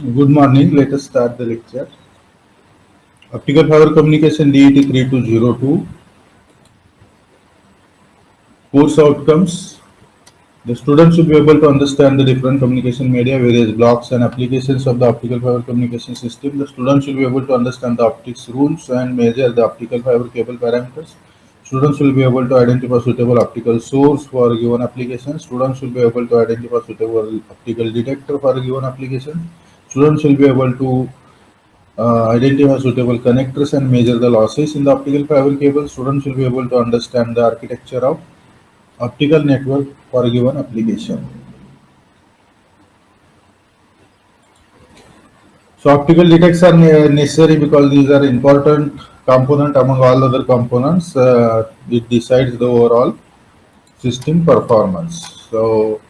Good morning. Let us start the lecture. Optical fiber communication DET 3202. Course outcomes. The student should be able to understand the different communication media, various blocks and applications of the optical fiber communication system. The student should be able to understand the optics rules and measure the optical fiber cable parameters. Students will be able to identify suitable optical source for a given application. Students will be able to identify suitable optical detector for a given application. Students will be able to identify suitable connectors and measure the losses in the optical fiber cable. Students will be able to understand the architecture of optical network for a given application. So optical detectors are necessary because these are important component among all other components. It decides the overall system performance. So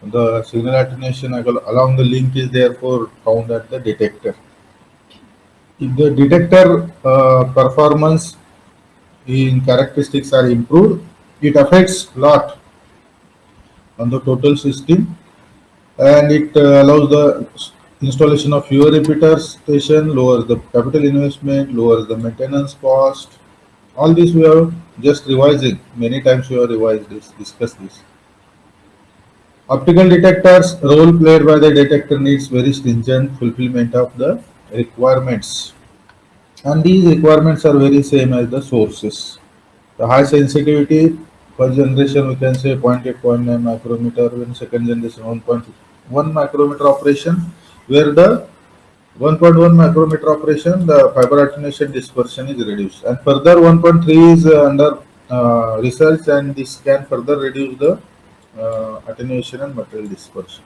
the signal attenuation along the link is therefore found at the detector. If the detector performance in characteristics are improved, it affects a lot on the total system, and it allows the installation of fewer repeater station, lowers the capital investment, lowers the maintenance cost. All this we are just revising. Many times we have revised this, discussed this. Optical detectors role played by the detector needs very stringent fulfillment of the requirements, and these requirements are very same as the sources. The high sensitivity, first generation we can say 0.8, 0.9 micrometer, when second generation 1.1 micrometer operation, where the 1.1 micrometer operation, the fiber attenuation dispersion is reduced. And further 1.3 is under research, and this can further reduce the attenuation and material dispersion.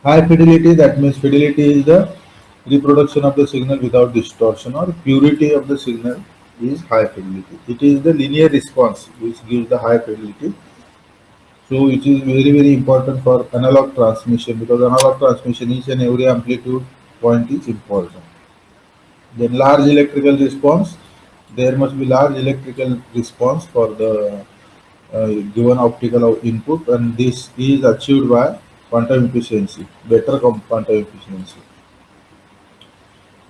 High fidelity, that means fidelity is the reproduction of the signal without distortion, or purity of the signal is high fidelity. It is the linear response which gives the high fidelity. So it is very important for analog transmission, because analog transmission each and every amplitude point is important. Then large electrical response, there must be large electrical response for the given optical input, and this is achieved by quantum efficiency, better quantum efficiency.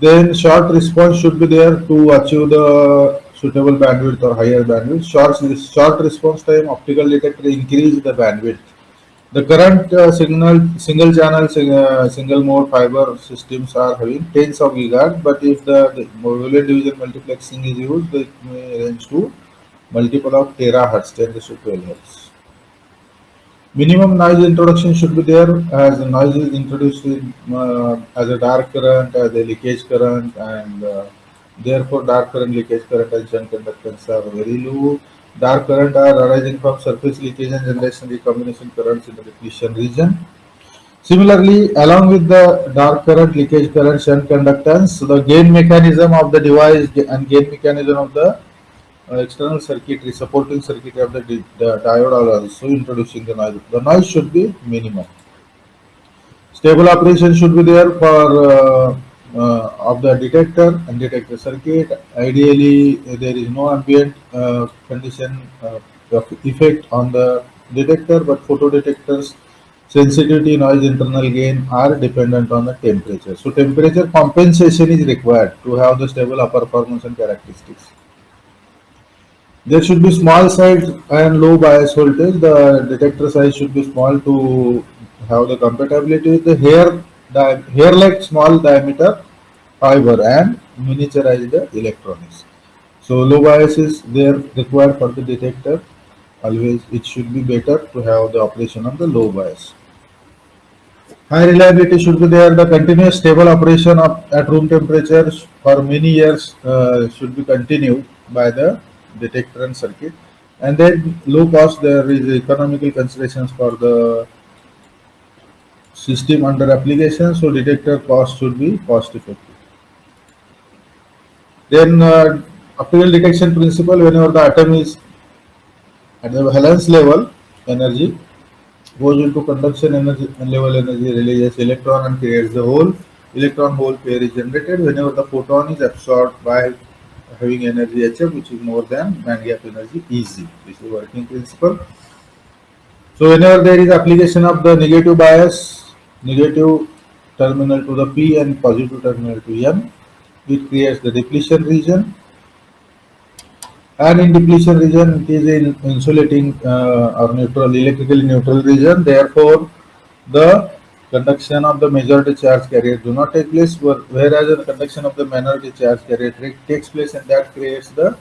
Then short response should be there to achieve the suitable bandwidth or higher bandwidth. Short response time, optical detector increase the bandwidth. The current single channel single mode fiber systems are having tens of gigahertz, but if the Boolean division multiplexing is used, it may range to multiple of terahertz, 10 to 12 hertz. Minimum noise introduction should be there, as the noise is introduced as a dark current, as a leakage current, and therefore dark current, leakage current, and shunt conductance are very low. Dark current are arising from surface leakage and generation recombination currents in the depletion region. Similarly, along with the dark current, leakage current, shunt conductance, the gain mechanism of the device and gain mechanism of the external circuitry, supporting circuitry of the diode are also introducing the noise. The noise should be minimum. Stable operation should be there for of the detector and detector circuit. Ideally, there is no ambient condition effect on the detector, but photo detectors sensitivity, noise, internal gain are dependent on the temperature. So temperature compensation is required to have the stable upper performance and characteristics. There should be small size and low bias voltage. The detector size should be small to have the compatibility with the hair like small diameter fiber and miniaturize the electronics. So low bias is there required for the detector. Always it should be better to have the operation on the low bias. High reliability should be there. The continuous stable operation at room temperature for many years should be continued by the detector and circuit. And then low cost, there is economical considerations for the system under application. So detector cost should be cost effective. Then optical detection principle, whenever the atom is at the valence level, energy goes into conduction energy and level energy releases electron and creates the hole. Electron hole pair is generated whenever the photon is absorbed by having energy HF, which is more than band gap energy EZ. This is working principle. So whenever there is application of the negative bias, negative terminal to the P and positive terminal to N. It creates the depletion region. And in depletion region, it is in insulating or neutral, electrically neutral region. Therefore, the conduction of the majority charge carrier do not take place, whereas the conduction of the minority charge carrier takes place, and that creates the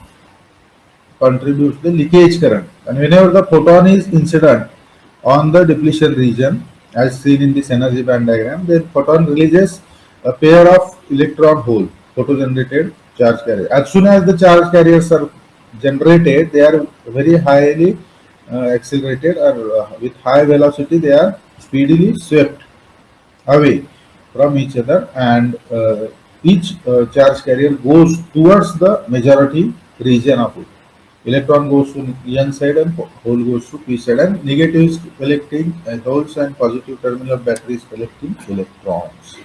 contributes the leakage current. And whenever the photon is incident on the depletion region, as seen in this energy band diagram, then photon releases a pair of electron hole, photo-generated charge carrier. As soon as the charge carriers are generated, they are very highly accelerated, or with high velocity, they are speedily swept away from each other, and each charge carrier goes towards the majority region of it. Electron goes to N side and hole goes to P side, and negative is collecting holes and positive terminal of battery is collecting electrons.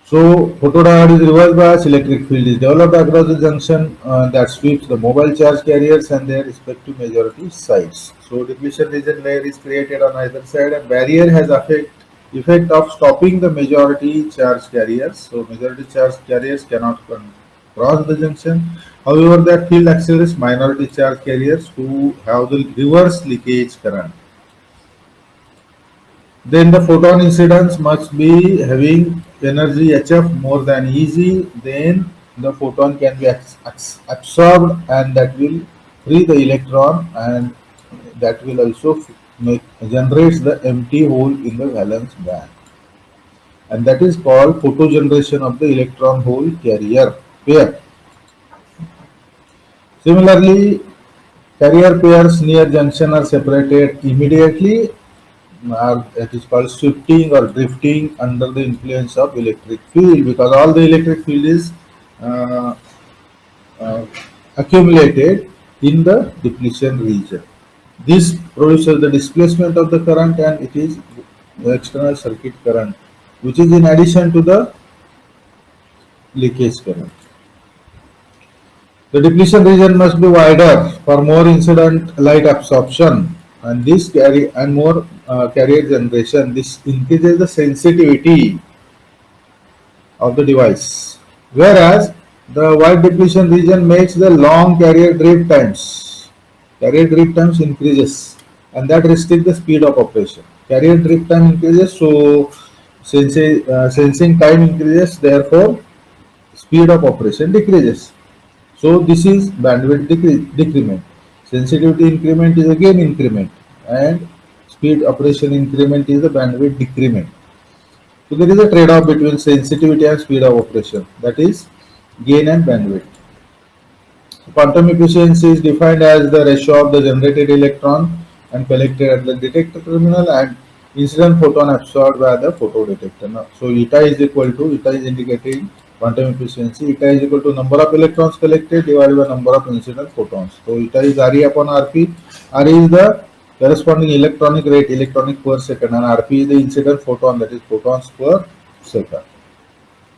So photodiode is reverse bias electric field is developed across the junction that sweeps the mobile charge carriers and their respective majority sides. So depletion region layer is created on either side, and barrier has effect of stopping the majority charge carriers. So majority charge carriers cannot cross the junction. However, that field accelerates minority charge carriers who have the reverse leakage current. Then the photon incidence must be having energy HF more than Eg. Then the photon can be absorbed, and that will free the electron, and that will also generates the empty hole in the valence band, and that is called photogeneration of the electron hole carrier pair. Similarly, carrier pairs near junction are separated immediately. It is called shifting or drifting under the influence of electric field, because all the electric field is accumulated in the depletion region. This produces the displacement of the current, and it is the external circuit current, which is in addition to the leakage current. The depletion region must be wider for more incident light absorption, and this more carrier generation. This increases the sensitivity of the device, whereas the wide depletion region makes the long carrier drift times. Carrier drift times increases, and that restricts the speed of operation. Carrier drift time increases, so sensing time increases, therefore speed of operation decreases. So this is bandwidth decrement. Sensitivity increment is again increment, and speed operation increment is the bandwidth decrement. So there is a trade-off between sensitivity and speed of operation, that is gain and bandwidth. Quantum efficiency is defined as the ratio of the generated electron and collected at the detector terminal and incident photon absorbed by the photodetector. So eta is equal to, eta is indicating quantum efficiency, eta is equal to number of electrons collected divided by number of incident photons. So eta is Re upon Rp. Re is the corresponding electronic rate, electronic per second, and Rp is the incident photon, that is photons per second.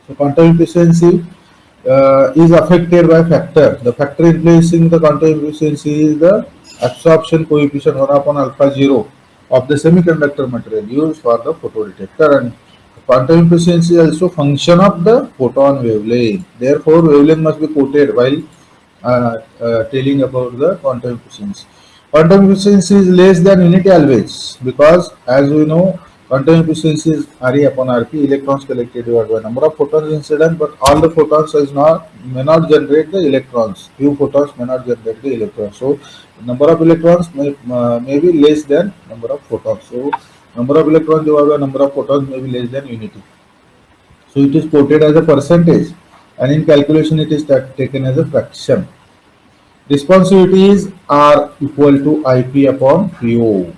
So quantum efficiency is affected by factor. The factor influencing the quantum efficiency is the absorption coefficient 1 upon alpha 0 of the semiconductor material used for the photodetector, and quantum efficiency is also function of the photon wavelength. Therefore, wavelength must be quoted while telling about the quantum efficiency. Quantum efficiency is less than unity always, because as we know, quantum efficiency is Re upon Rp, electrons collected divided by number of photons incident, but all the photons may not generate the electrons. Few photons may not generate the electrons. So number of electrons may be less than number of photons. So number of electrons divided by number of photons may be less than unity. So it is quoted as a percentage, and in calculation it is taken as a fraction. Responsivities are equal to Ip upon Po.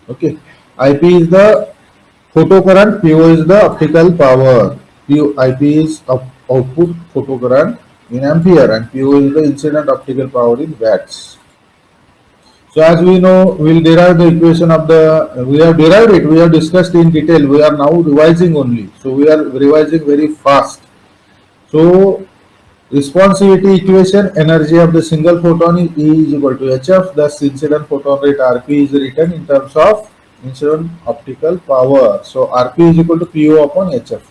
Okay, Ip is the photocurrent, Po is the optical power. Ip is output photocurrent in ampere, and Po is the incident optical power in watts. So as we know, we will derive the equation of the, we have derived it, we have discussed in detail, we are now revising only. So we are revising very fast. So responsivity equation, energy of the single photon is E is equal to HF, thus incident photon rate Rp is written in terms of incident optical power. So RP is equal to PO upon HF.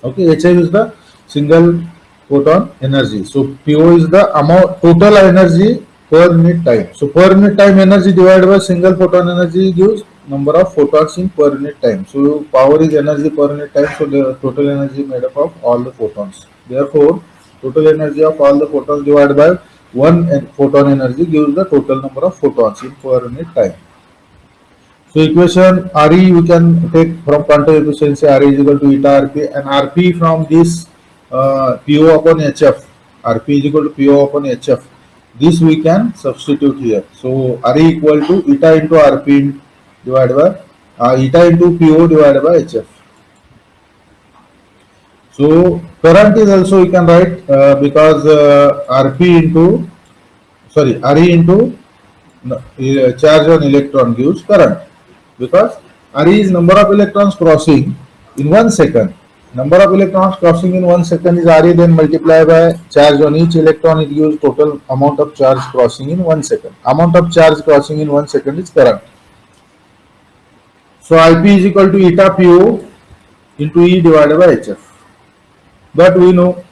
Okay, HF is the single photon energy. So PO is the amount total energy per unit time. So per unit time energy divided by single photon energy gives number of photons in per unit time. So power is energy per unit time. So the total energy made up of all the photons. Therefore, total energy of all the photons divided by one photon energy gives the total number of photons in per unit time. So equation RE we can take from quantum efficiency. RE is equal to eta RP, and RP from this PO upon HF. RP is equal to PO upon HF. This we can substitute here. So RE equal to eta into RP divided by eta into PO divided by HF. So current is also we can write because RP into RE into charge on electron gives current, because RE is number of electrons crossing in 1 second. Number of electrons crossing in 1 second is RE, then multiply by charge on each electron, it gives total amount of charge crossing in 1 second. Amount of charge crossing in 1 second is current. So IP is equal to eta PO into E divided by HF. But we know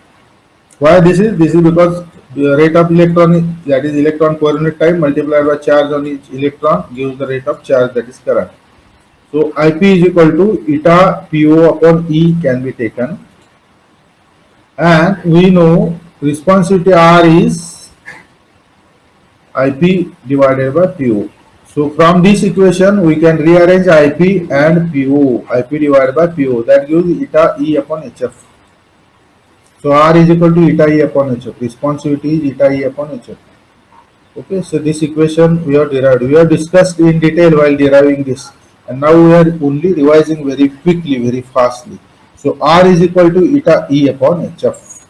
why this is. This is because the rate of electron, that is electron per unit time, multiplied by charge on each electron gives the rate of charge, that is current. So IP is equal to eta PO upon E can be taken, and we know responsivity R is IP divided by PO. So from this equation we can rearrange IP and PO. IP divided by PO, that gives eta E upon HF. So R is equal to eta E upon HF. Responsivity is eta E upon HF. Okay, so this equation we have derived. We have discussed in detail while deriving this, and now we are only revising very quickly, very fastly. So R is equal to eta E upon HF.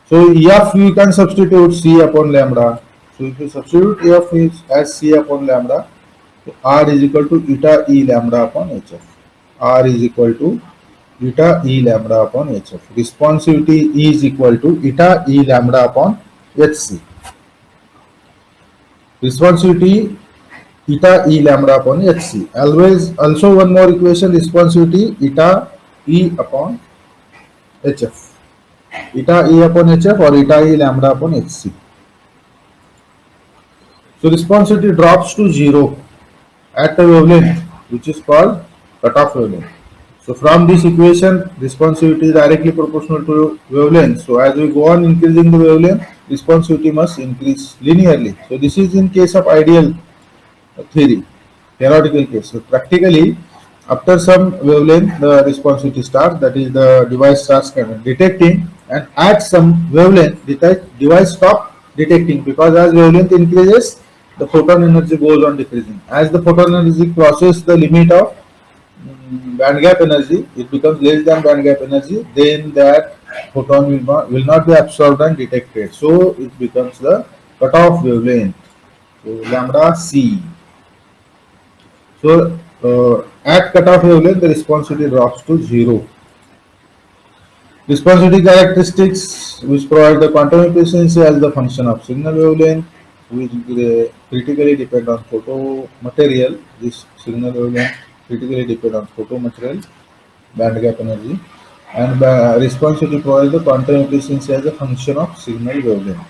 So EF we can substitute C upon lambda. So if you substitute EF is as C upon lambda, so R is equal to eta E lambda upon HF. R is equal to eta E lambda upon HF. Responsivity is equal to eta E lambda upon HC. Responsivity eta E lambda upon HC. Always also one more equation, responsivity eta E upon HF. Eta E upon HF or eta E lambda upon HC. So responsivity drops to 0 at the wavelength which is called cutoff wavelength. So from this equation, responsivity is directly proportional to wavelength. So as we go on increasing the wavelength, responsivity must increase linearly. So this is in case of ideal theory, theoretical case. So practically, after some wavelength, the responsivity starts, that is the device starts detecting, and at some wavelength, the device stops detecting, because as wavelength increases, the photon energy goes on decreasing. As the photon energy crosses the limit of band gap energy, it becomes less than band gap energy, then that photon will not be absorbed and detected. So it becomes the cutoff wavelength. So lambda C. So at cutoff wavelength, the responsivity drops to 0. Responsivity characteristics which provide the quantum efficiency as the function of signal wavelength, which critically depend on photo material. This signal wavelength critically depend on photo material, band gap energy, and responsivity provides the quantum efficiency as a function of signal wavelength.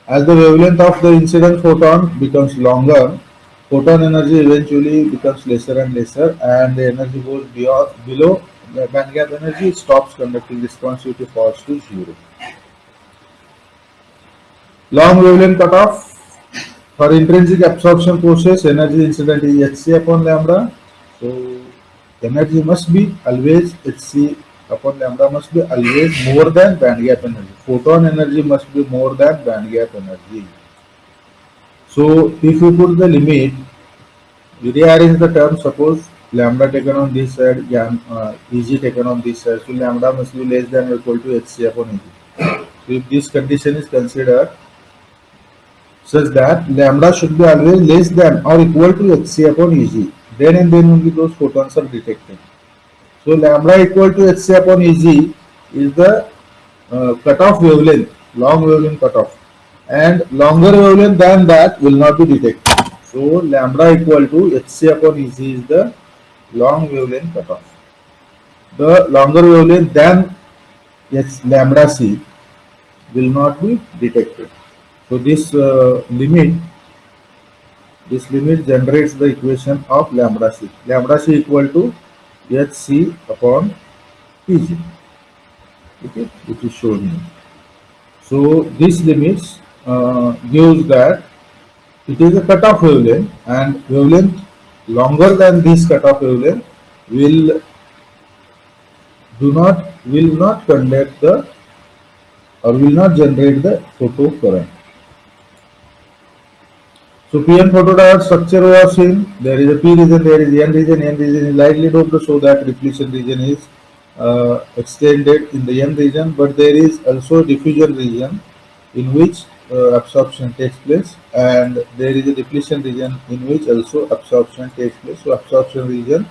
As the wavelength of the incident photon becomes longer, photon energy eventually becomes lesser and lesser, and the energy goes below the band gap energy, it stops conducting, responsivity falls to 0. Long wavelength cutoff. For intrinsic absorption process, energy incident is Hc upon lambda. So energy must be always Hc upon lambda must be always more than band gap energy. Photon energy must be more than band gap energy. So if you put the limit, you rearrange the term. Suppose lambda taken on this side, Eg taken on this side. So lambda must be less than or equal to Hc upon Eg. So if this condition is considered, such that lambda should be always less than or equal to Hc upon Eg, then and then only those photons are detected. So lambda equal to Hc upon Eg is the cutoff wavelength, long wavelength cutoff, and longer wavelength than that will not be detected. So So lambda equal to hc upon ec is the long wavelength cutoff. The longer wavelength than lambda c will not be detected. So this limit generates the equation of lambda c. Lambda c equal to hc upon pg. Okay, which is shown here. So this limits gives that it is a cutoff wavelength, and wavelength longer than this cutoff wavelength will will not conduct the or will not generate the photo current. So PN photodiode structure was seen. There is a P region, there is N region. N region is lightly doped so that depletion region is extended in the N region, but there is also diffusion region in which absorption takes place, and there is a depletion region in which also absorption takes place. So absorption region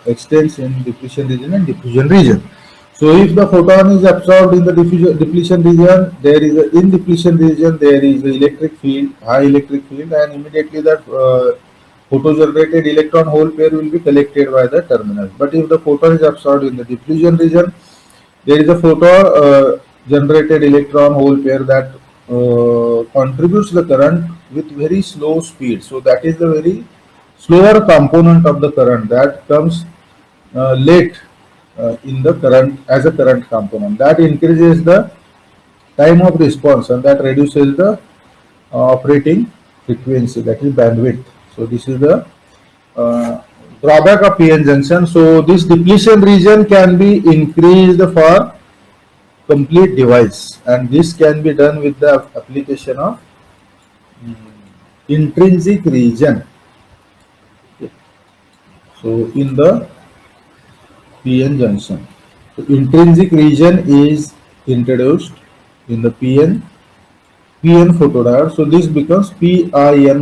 extends in depletion region and diffusion region. So if the photon is absorbed in the depletion region, there is a, in depletion region there is a electric field, high electric field, and immediately that photo-generated electron hole pair will be collected by the terminal. But if the photon is absorbed in the diffusion region, there is a photo-generated electron hole pair that contributes the current with very slow speed. So that is the very slower component of the current that comes late in the current as a current component. That increases the time of response and that reduces the operating frequency, that is bandwidth. So this is the drawback of PN junction. So this depletion region can be increased for complete device, and this can be done with the application of intrinsic region. So in the PN junction, so intrinsic region is introduced in the PN photodiode. So this becomes PIN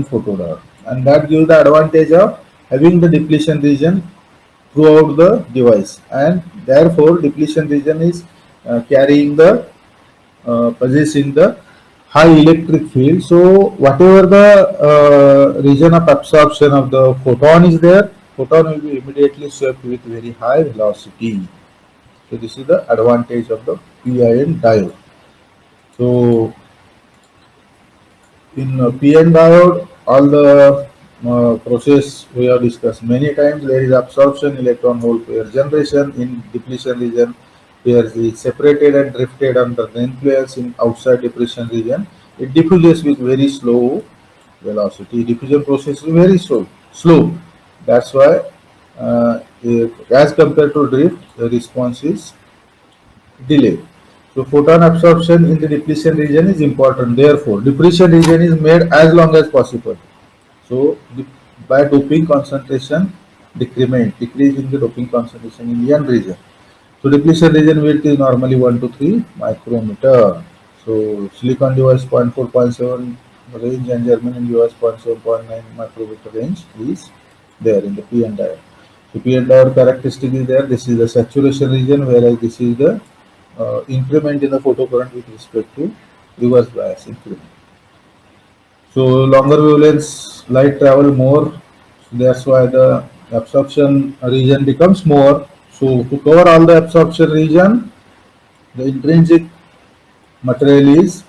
photodiode, and that gives the advantage of having the depletion region throughout the device, and therefore depletion region is carrying the possessing the high electric field. So whatever the region of absorption of the photon is there, photon will be immediately swept with very high velocity. So this is the advantage of the PIN diode. So in PN diode, all the process we have discussed many times. There is absorption electron hole pair generation in depletion region. Pairs is separated and drifted under the influence in outside depletion region. It diffuses with very slow velocity. Diffusion process is very slow. That's why as compared to drift, the response is delayed. So photon absorption in the depletion region is important. Therefore, depletion region is made as long as possible. So by doping concentration decrease in the doping concentration in N region. So depletion region width is normally 1 to 3 micrometer. So silicon device 0.4, 0.7 range and germanium device 0.7, 0.9 micrometer range is there in the PN diode. So PN diode characteristic is there. This is the saturation region, whereas this is the increment in the photocurrent with respect to reverse bias increment. So longer wavelengths light travel more, so that's why the absorption region becomes more. So to cover all the absorption region, the intrinsic material is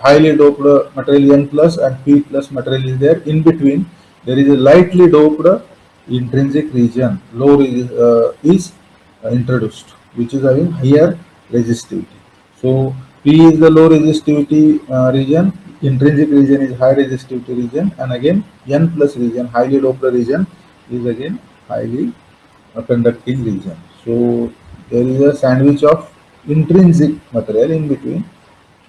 highly doped material N plus and P plus material is there. In between there is a lightly doped intrinsic region, low is introduced, which is having higher resistivity. So P is the low resistivity region, intrinsic region is high resistivity region, and again N plus region, highly doped region, is again highly conducting region. So there is a sandwich of intrinsic material in between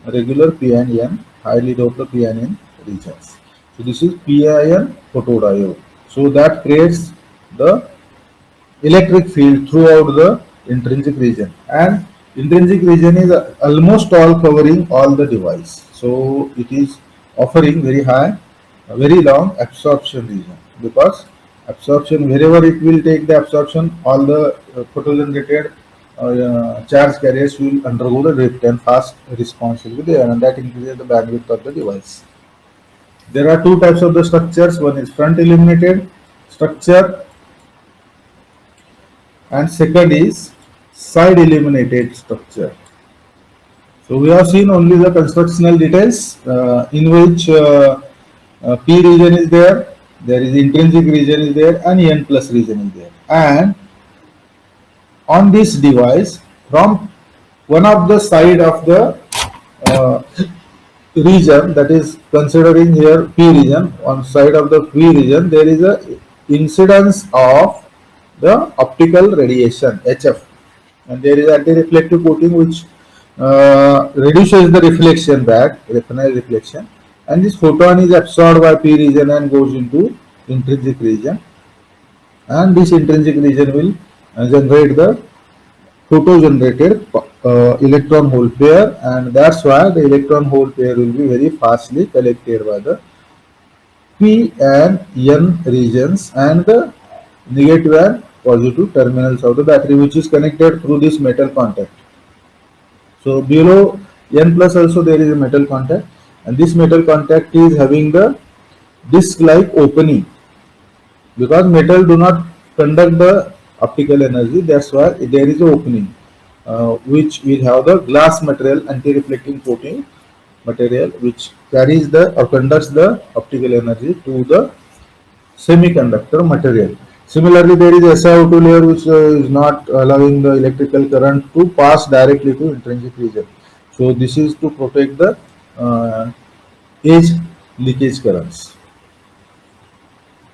regular P and N, highly doped P and N regions. So this is PIN photodiode. So that creates the electric field throughout the intrinsic region, and intrinsic region is almost all covering all the device. So it is offering very high, very long absorption region, because absorption wherever it will take the absorption, all the photo-generated charge carriers will undergo the drift and fast response will be there, and that increases the bandwidth of the device. There are two types of the structures. One is front illuminated structure and second is side illuminated structure. So we have seen only the constructional details in which P region is there is intrinsic region is there, and N plus region is there. And on this device, from one of the side of the uh, region, that is considering here P region, on side of the P region, there is a incidence of the optical radiation HF, and there is anti-reflective coating which reduces the reflection back, retinal reflection, and this photon is absorbed by P region and goes into intrinsic region, and this intrinsic region will generate the photo generated electron hole pair, and that's why the electron hole pair will be very fastly collected by the P and N regions and the negative and positive terminals of the battery, which is connected through this metal contact. So below N plus also there is a metal contact, and this metal contact is having the disc like opening, because metal do not conduct the optical energy, that's why there is a opening which will have the glass material, anti-reflecting coating material, which carries the or conducts the optical energy to the semiconductor material. Similarly, there is SiO2 layer which is not allowing the electrical current to pass directly to intrinsic region. So this is to protect the edge leakage currents.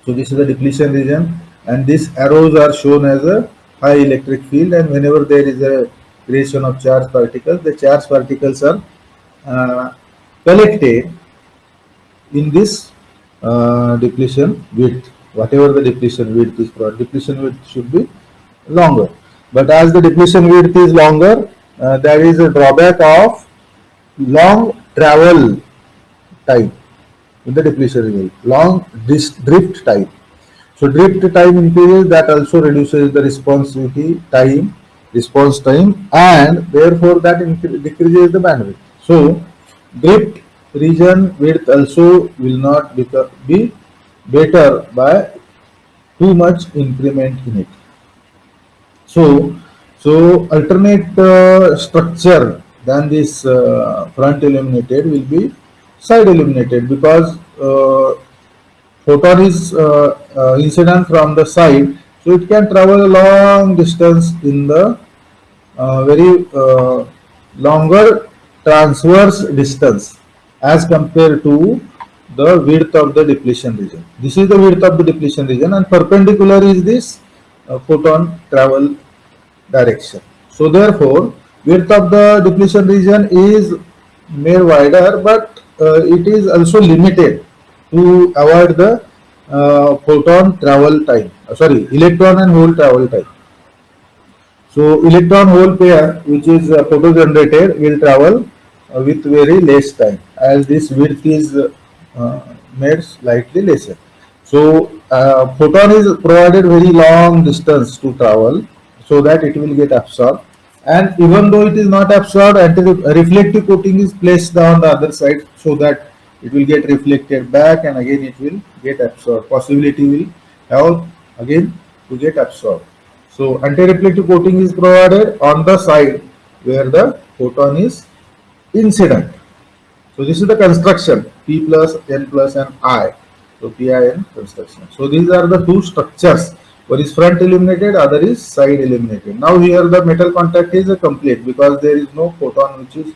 So this is the depletion region, and these arrows are shown as a high electric field, and whenever there is a creation of charged particles, the charged particles are uh, collected in this depletion width. Whatever the depletion width is, depletion width should be longer. But as the depletion width is longer, there is a drawback of long travel time in the depletion region, long drift time. So drift time increases, that also reduces the response time, and therefore that decreases the bandwidth. So drift region width also will not be better by too much increment in it. So, alternate structure than this front illuminated will be side illuminated, because photon is incident from the side, so it can travel a long distance in the very longer transverse distance as compared to the width of the depletion region. This is the width of the depletion region, and perpendicular is this photon travel direction. So therefore, width of the depletion region is made wider, but it is also limited to avoid the photon travel time. Electron and hole travel time. So electron hole pair, which is photo generated, will travel with very less time, as this width is made slightly lesser. So photon is provided very long distance to travel, so that it will get absorbed, and even though it is not absorbed, anti-reflective coating is placed on the other side, so that it will get reflected back, and again it will get absorbed. Possibility will have again to get absorbed. So anti-reflective coating is provided on the side where the photon is incident. So this is the construction P plus, N plus, and I. So PIN construction. So these are the two structures. One is front illuminated, other is side illuminated. Now here the metal contact is a complete, because there is no photon which is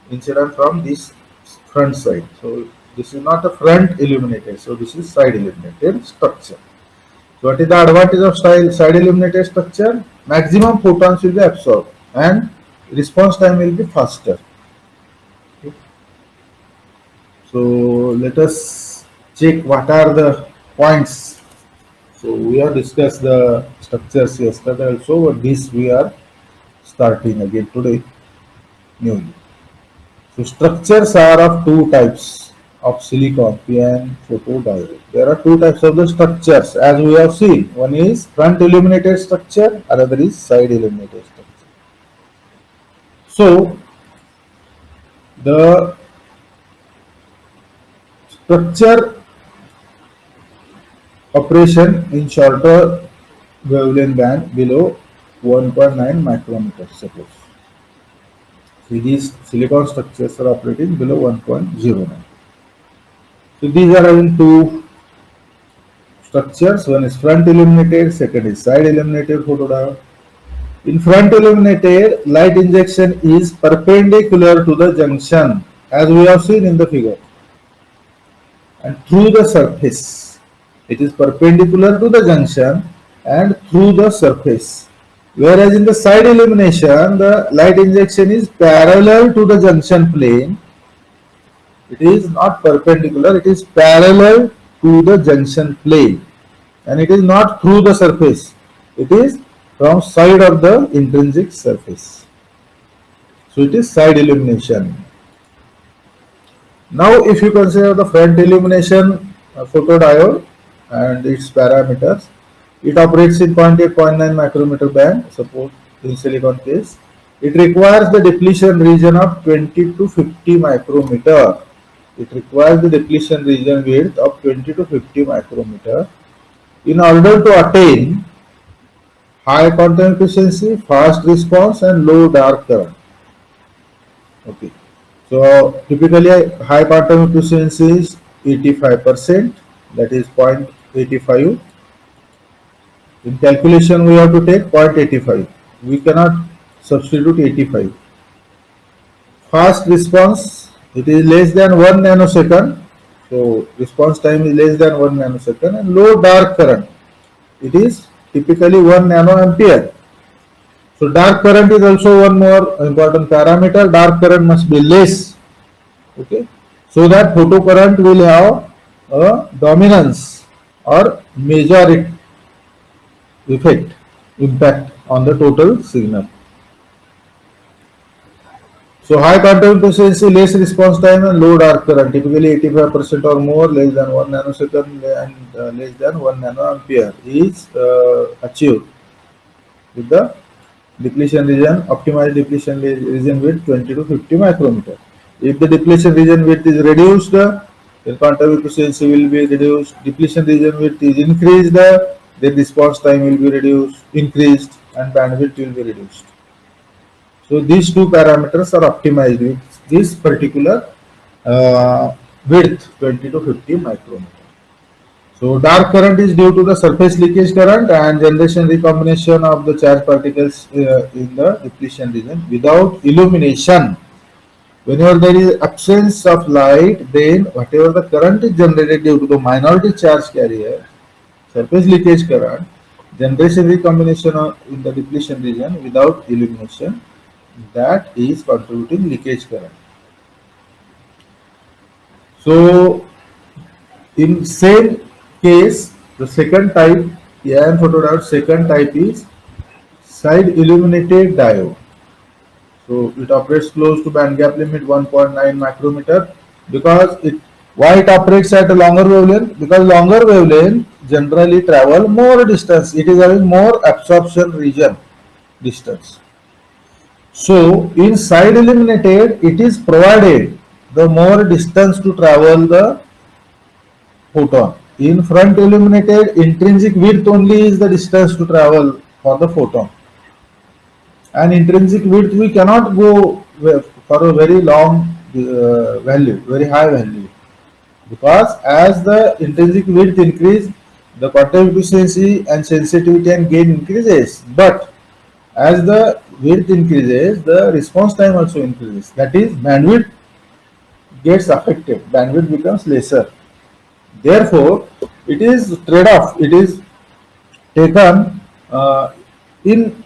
incident from this front side. So this is not a front illuminated. So this is side illuminated structure. So what is the advantage of side illuminated structure? Maximum photons will be absorbed and response time will be faster. Okay. So let us check what are the points. So we have discussed the structures yesterday also, but this we are starting again today newly. So structures are of two types of silicon, PN photodiode. There are two types of the structures as we have seen. One is front illuminated structure, another is side illuminated structure. So the structure operation in shorter wavelength band below 1.9 micrometers. Suppose so these silicon structures are operating below 1.09. So these are having two structures. One is front illuminated, second is side illuminated photodiode. In front illuminated, light injection is perpendicular to the junction, as we have seen in the figure, and through the surface. It is perpendicular to the junction and through the surface. Whereas in the side illumination, the light injection is parallel to the junction plane. It is not perpendicular, it is parallel to the junction plane, and it is not through the surface. It is from side of the intrinsic surface. So it is side illumination. Now if you consider the front illumination photodiode and its parameters, it operates in 0.8, 0.9 micrometer band, suppose in silicon case. It requires the depletion region of 20 to 50 micrometer. It requires the depletion region width of 20 to 50 micrometer in order to attain high quantum efficiency, fast response and low dark current. Okay. So typically high quantum efficiency is 85%, that is 0.85. In calculation we have to take 0.85. We cannot substitute 85. Fast response, it is less than 1 nanosecond. So response time is less than 1 nanosecond, and low dark current, it is typically 1 nanoampere. So dark current is also one more important parameter. Dark current must be less, okay, so that photocurrent will have a dominance or major impact on the total signal. So high quantum efficiency, less response time and low dark current, typically 85% or more, less than 1 nanosecond and less than 1 nanoampere is achieved with the depletion region, optimized depletion region width 20 to 50 micrometer. If the depletion region width is reduced, then quantum efficiency will be reduced. Depletion region width is increased, the response time will be reduced, increased, and bandwidth will be reduced. So these two parameters are optimized with this particular width 20 to 50 micrometer. So dark current is due to the surface leakage current and generation recombination of the charged particles in the depletion region without illumination. Whenever there is absence of light, then whatever the current is generated due to the minority charge carrier, surface leakage current, generation recombination in the depletion region without illumination, that is contributing leakage current. So in same case, the second type, AIN photodiode second type is side illuminated diode. So it operates close to band gap limit 1.9 micrometer. Because why it operates at a longer wavelength? Because longer wavelength generally travel more distance. It is having more absorption region distance. So in side illuminated, it is provided the more distance to travel the photon. In front illuminated, intrinsic width only is the distance to travel for the photon. And intrinsic width we cannot go for a very long value, very high value, because as the intrinsic width increase, the quantum efficiency and sensitivity and gain increases. But as the width increases, the response time also increases. That is, bandwidth gets affected. Bandwidth becomes lesser. Therefore, it is trade-off. It is taken in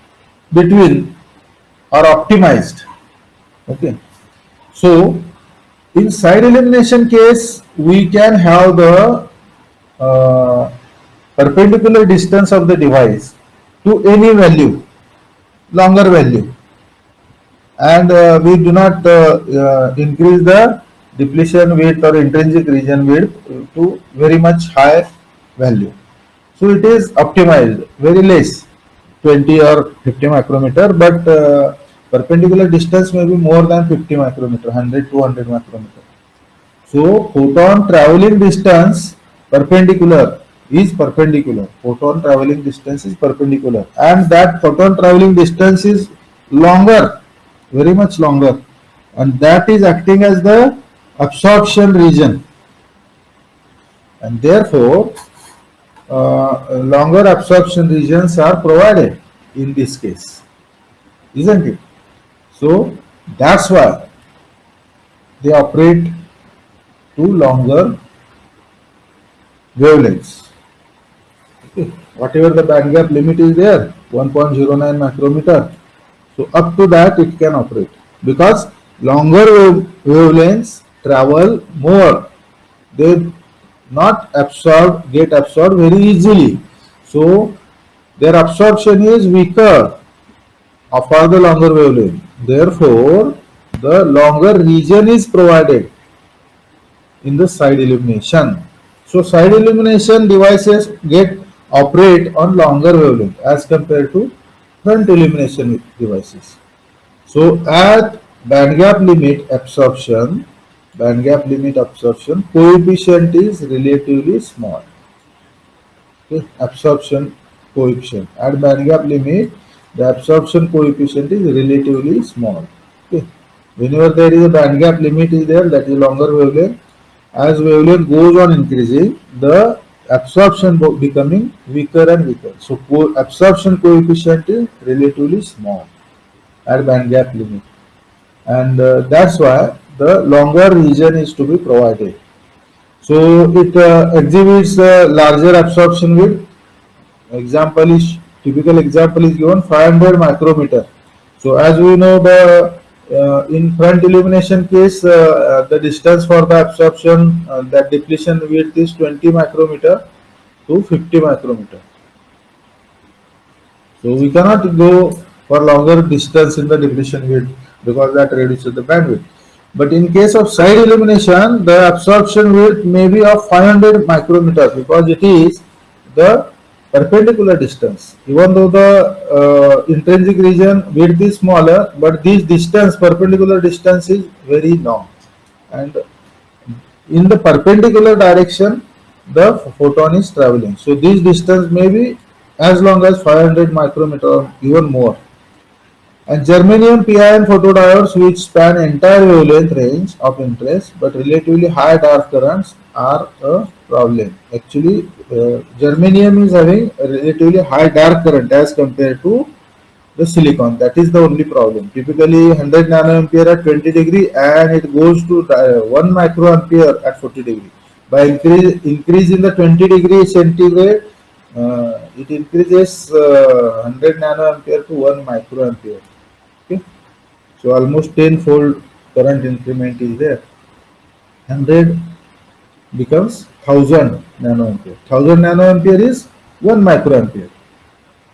between or optimized. Okay. So, in side illumination case, we can have the perpendicular distance of the device to any value, longer value, and we do not increase the depletion width or intrinsic region width to very much high value. So it is optimized, very less, 20 or 50 micrometer, but perpendicular distance may be more than 50 micrometer, 100, 200 micrometer. So photon traveling distance perpendicular is perpendicular. Photon traveling distance is perpendicular, and that photon traveling distance is longer, very much longer, and that is acting as the absorption region, and therefore longer absorption regions are provided in this case, isn't it? So that's why they operate to longer wavelengths. Okay. Whatever the band gap limit is there, 1.09 micrometer. So up to that it can operate, because longer wavelengths travel more. They get absorbed very easily. So their absorption is weaker for the longer wavelength. Therefore, the longer region is provided in the side illumination. So side illumination devices operate on longer wavelength as compared to front illumination devices. So at band gap limit absorption coefficient is relatively small. Okay. Absorption coefficient at band gap limit, the absorption coefficient is relatively small. Okay. Whenever there is a band gap limit is there, that is longer wavelength. As wavelength goes on increasing, the absorption becoming weaker and weaker. So absorption coefficient is relatively small at band gap limit, and that's why the longer region is to be provided. So it exhibits larger absorption width. Typical example is given 500 micrometer. So as we know, the in front illumination case, the distance for the absorption, that depletion width is 20 micrometer to 50 micrometer. So we cannot go for longer distance in the depletion width, because that reduces the bandwidth. But in case of side illumination, the absorption width may be of 500 micrometers, because it is the perpendicular distance. Even though the intrinsic region width is smaller, but this distance, perpendicular distance, is very long, and in the perpendicular direction the photon is traveling. So this distance may be as long as 500 micrometer or even more. And germanium PIN photodiodes, which span entire wavelength range of interest but relatively high dark currents, are a problem. Actually, germanium is having a relatively high dark current as compared to the silicon. That is the only problem. Typically 100 nanoampere at 20 degree, and it goes to 1 microampere at 40 degree. By increase in the 20 degree centigrade, it increases 100 nanoampere to 1 microampere. Okay. So almost 10-fold current increment is there. 100 becomes 1000 nanoampere. 1000 nanoampere is 1 microampere.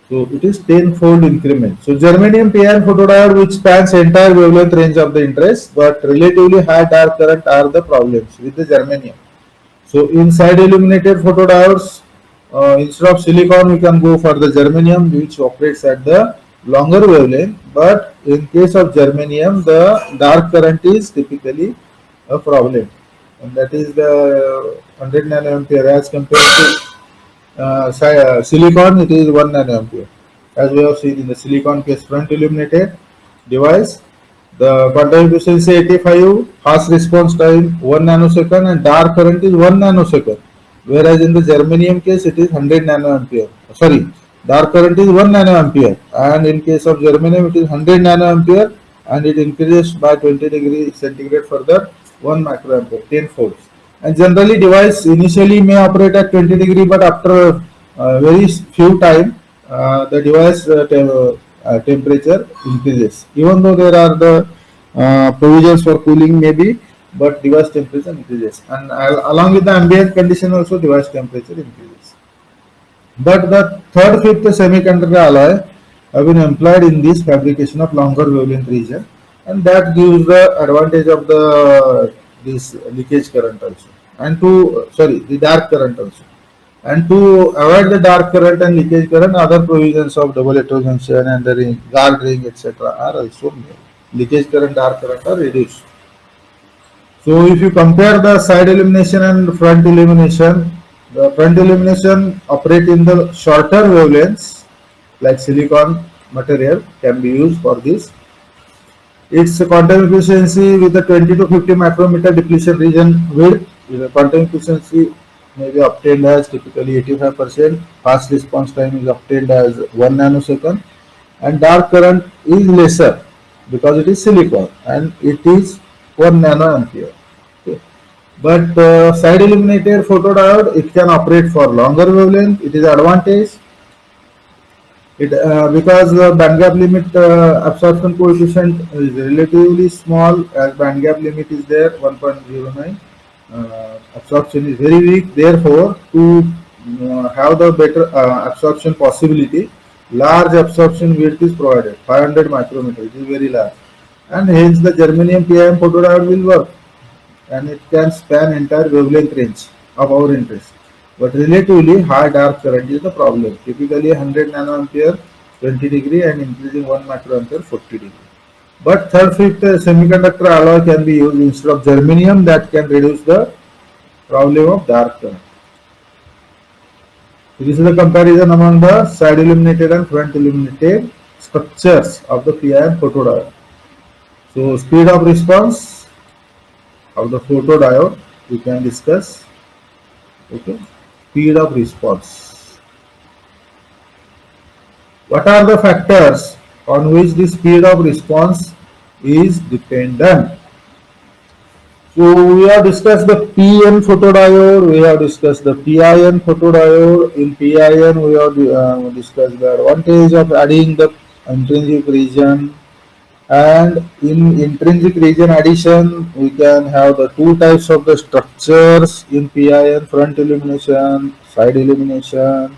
So it is 10-fold increment. So germanium PIN photodiode, which spans entire wavelength range of the interest but relatively high dark current, are the problems with the germanium. So inside illuminated photodiodes, instead of silicon, we can go for the germanium, which operates at the longer wavelength. But in case of germanium, the dark current is typically a problem, and that is the 100 nanoampere as compared to silicon. It is 1 nanoampere. As we have seen in the silicon case, front illuminated device, the quantum efficiency 85, fast response time 1 nanosecond, and dark current is 1 nanosecond. Whereas in the germanium case, it is 100 nanoampere. Sorry, dark current is 1 nanoampere, and in case of germanium, it is 100 nanoampere, and it increases by 20 degree centigrade further 1 microampere, 10 folds. And generally, device initially may operate at 20 degree, but after very few time, the device temperature increases. Even though there are the provisions for cooling maybe, but device temperature increases, and along with the ambient condition also device temperature increases. But the third, fifth semiconductor alloy have been employed in this fabrication of longer wavelength region, and that gives the advantage of this leakage current also, and the dark current also. And to avoid the dark current and leakage current, other provisions of double heterojunction and the ring, guard ring, etc. are also made. Leakage current, dark current are reduced. So if you compare the side illumination and front illumination, the front illumination operate in the shorter wavelengths like silicon material can be used for this. Its quantum efficiency with the 20 to 50 micrometer depletion region width, the quantum efficiency may be obtained as typically 85%. Fast response time is obtained as 1 nanosecond, and dark current is lesser because it is silicon and it is 1 nanoampere. Okay. But side illuminated photodiode, it can operate for longer wavelength. It is advantage. It because the band gap limit absorption coefficient is relatively small, as band gap limit is there 1.09. Absorption is very weak. Therefore, to have the better absorption possibility, large absorption width is provided. 500 micrometer, it is very large, and hence the germanium PIM photodiode will work, and it can span entire wavelength range of our interest. But relatively high dark current is the problem. Typically 100 nanoampere 20 degree and increasing 1 microampere 40 degree. But third fifth semiconductor alloy can be used instead of germanium, that can reduce the problem of dark current. So this is the comparison among the side illuminated and front illuminated structures of the PIM photodiode. So speed of response of the photodiode we can discuss. Okay, speed of response. What are the factors on which the speed of response is dependent? So we have discussed the PN photodiode, we have discussed the PIN photodiode. In PIN we have discussed the advantage of adding the intrinsic region, and in intrinsic region addition we can have the two types of the structures in PIN: front illumination, side illumination.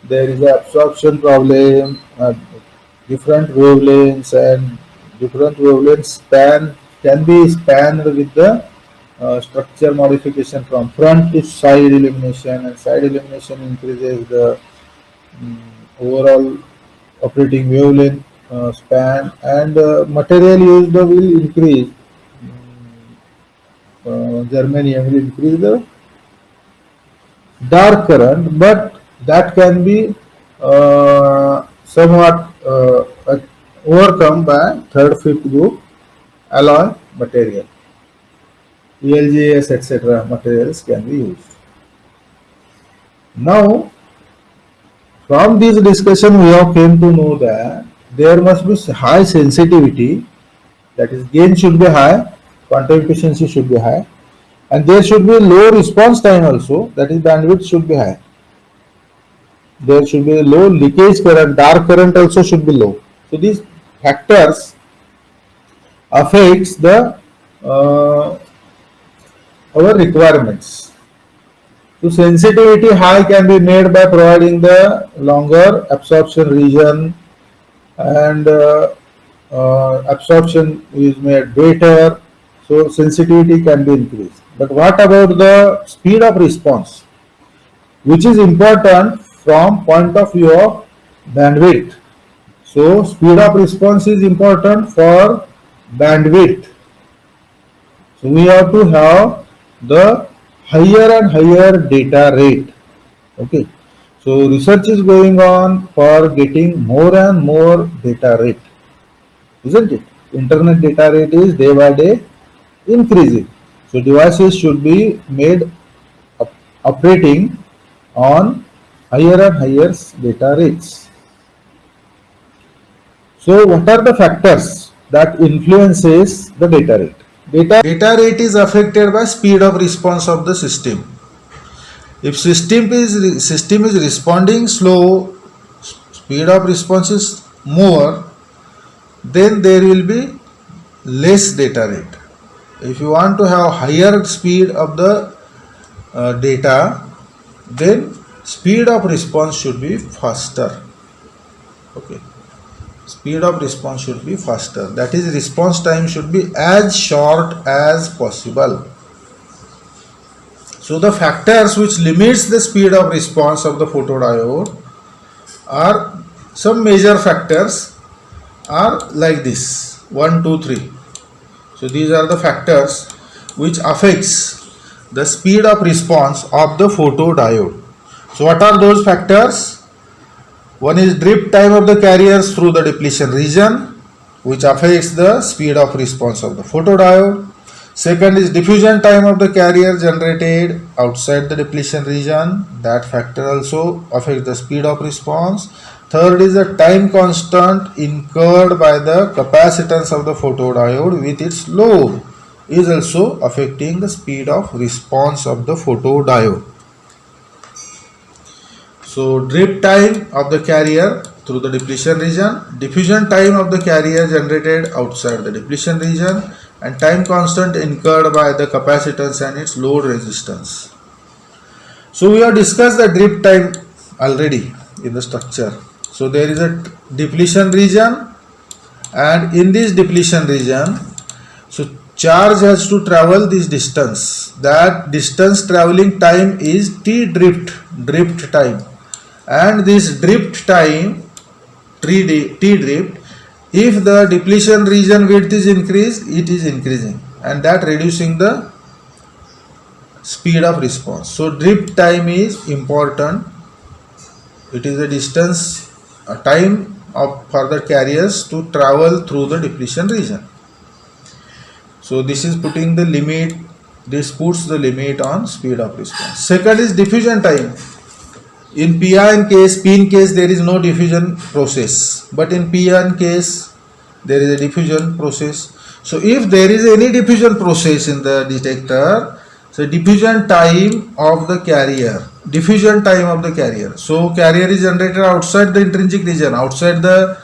There is an absorption problem, different wavelengths, and different wavelengths span can be spanned with the structure modification from front to side illumination, and side illumination increases the overall operating wavelength span, and material used will increase. Germanium will increase the dark current, but that can be somewhat overcome by third, fifth group alloy material. ELGS etc. materials can be used. Now, from this discussion we have came to know that there must be high sensitivity, that is gain should be high, quantum efficiency should be high, and there should be low response time also, that is bandwidth should be high. There should be low leakage current, dark current also should be low. So these factors affects the our requirements. So sensitivity high can be made by providing the longer absorption region, and absorption is made better, so sensitivity can be increased. But what about the speed of response, which is important from point of view of bandwidth? So speed of response is important for bandwidth. So we have to have the higher and higher data rate. Okay. So research is going on for getting more and more data rate, isn't it? Internet data rate is day by day increasing. So devices should be made operating on higher and higher data rates. So what are the factors that influences the data rate? Data rate is affected by speed of response of the system. If system is responding slow, speed of response is more, then there will be less data rate. If you want to have higher speed of the data, then speed of response should be faster. Okay. Speed of response should be faster. That is, response time should be as short as possible. So the factors which limits the speed of response of the photodiode are, some major factors are like this: 1, 2, 3. So these are the factors which affects the speed of response of the photodiode. So what are those factors? One is drift time of the carriers through the depletion region, which affects the speed of response of the photodiode. Second is diffusion time of the carrier generated outside the depletion region. That factor also affects the speed of response. Third is the time constant incurred by the capacitance of the photodiode with its load is also affecting the speed of response of the photodiode. So drift time of the carrier through the depletion region, diffusion time of the carrier generated outside the depletion region, and time constant incurred by the capacitance and its load resistance. So we have discussed the drift time already in the structure. So there is a depletion region, and in this depletion region, so charge has to travel this distance. That distance traveling time is T drift time, and this drift time T drift, if the depletion region width is increased, it is increasing, and that reducing the speed of response. So drift time is important. It is a distance, a time of further carriers to travel through the depletion region. So this is putting the limit, this puts the limit on speed of response. Second is diffusion time. In PN case, there is no diffusion process, but in PN case there is a diffusion process. So if there is any diffusion process in the detector, so diffusion time of the carrier, so carrier is generated outside the intrinsic region, outside the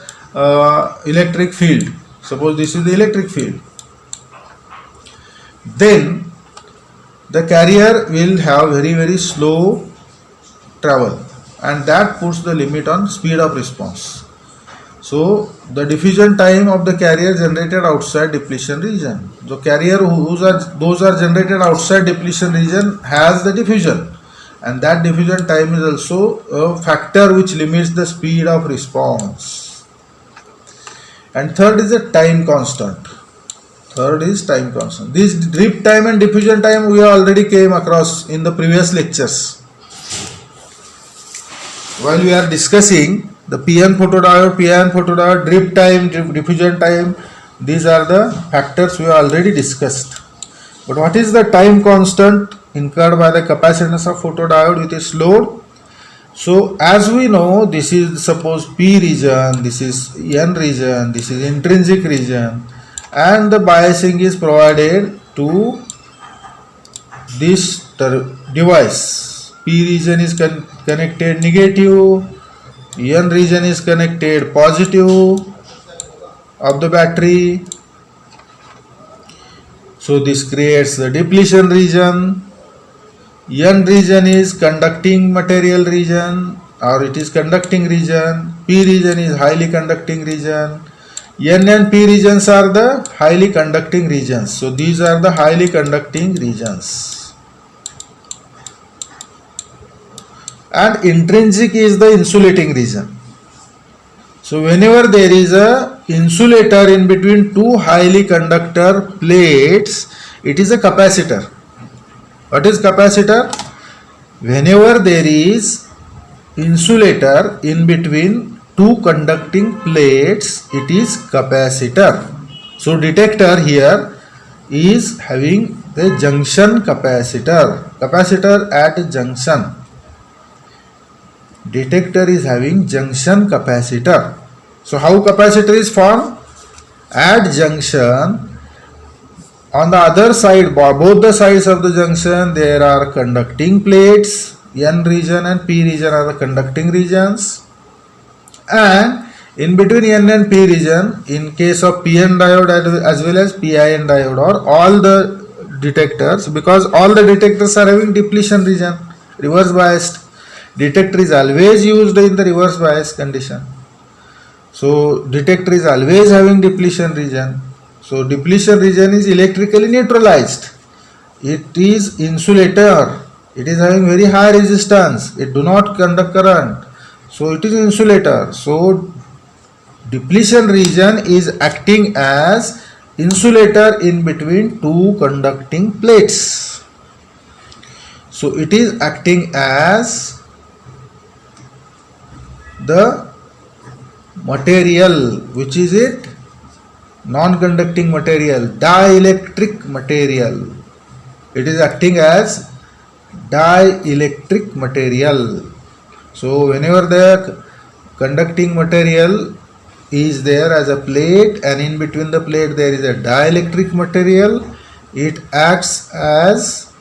electric field. Suppose this is the electric field, then the carrier will have very slow travel, and that puts the limit on speed of response. So the diffusion time of the carrier generated outside depletion region. The carrier those are generated outside depletion region has the diffusion, and that diffusion time is also a factor which limits the speed of response. And third is the time constant. This drift time and diffusion time we already came across in the previous lectures. While we are discussing the PN photodiode, drift time, diffusion time, these are the factors we already discussed. But what is the time constant incurred by the capacitance of photodiode with its load? So as we know, this is suppose P region, this is N region, this is intrinsic region, and the biasing is provided to this device. P region is connected negative, N region is connected positive of the battery. So this creates the depletion region. N region is conducting material region, or it is conducting region. P region is highly conducting region. N and P regions are the highly conducting regions. So these are the highly conducting regions. And intrinsic is the insulating region. So whenever there is a insulator in between two highly conductor plates, it is a capacitor. What is capacitor? Whenever there is insulator in between two conducting plates, it is capacitor. So detector here is having the junction capacitor at junction. Detector is having junction capacitor. So how capacitor is formed? At junction, on the other side, both the sides of the junction, there are conducting plates. N region and P region are the conducting regions, and in between N and P region, in case of PN diode as well as PIN diode, or all the detectors, because all the detectors are having depletion region, reverse biased. Detector is always used in the reverse bias condition. So detector is always having depletion region. So depletion region is electrically neutralized. It is insulator. It is having very high resistance. It do not conduct current. So it is insulator. So depletion region is acting as insulator in between two conducting plates. So it is acting as the material, which is it? Non-conducting material, dielectric material. It is acting as dielectric material. So whenever the conducting material is there as a plate and in between the plate there is a dielectric material, it acts as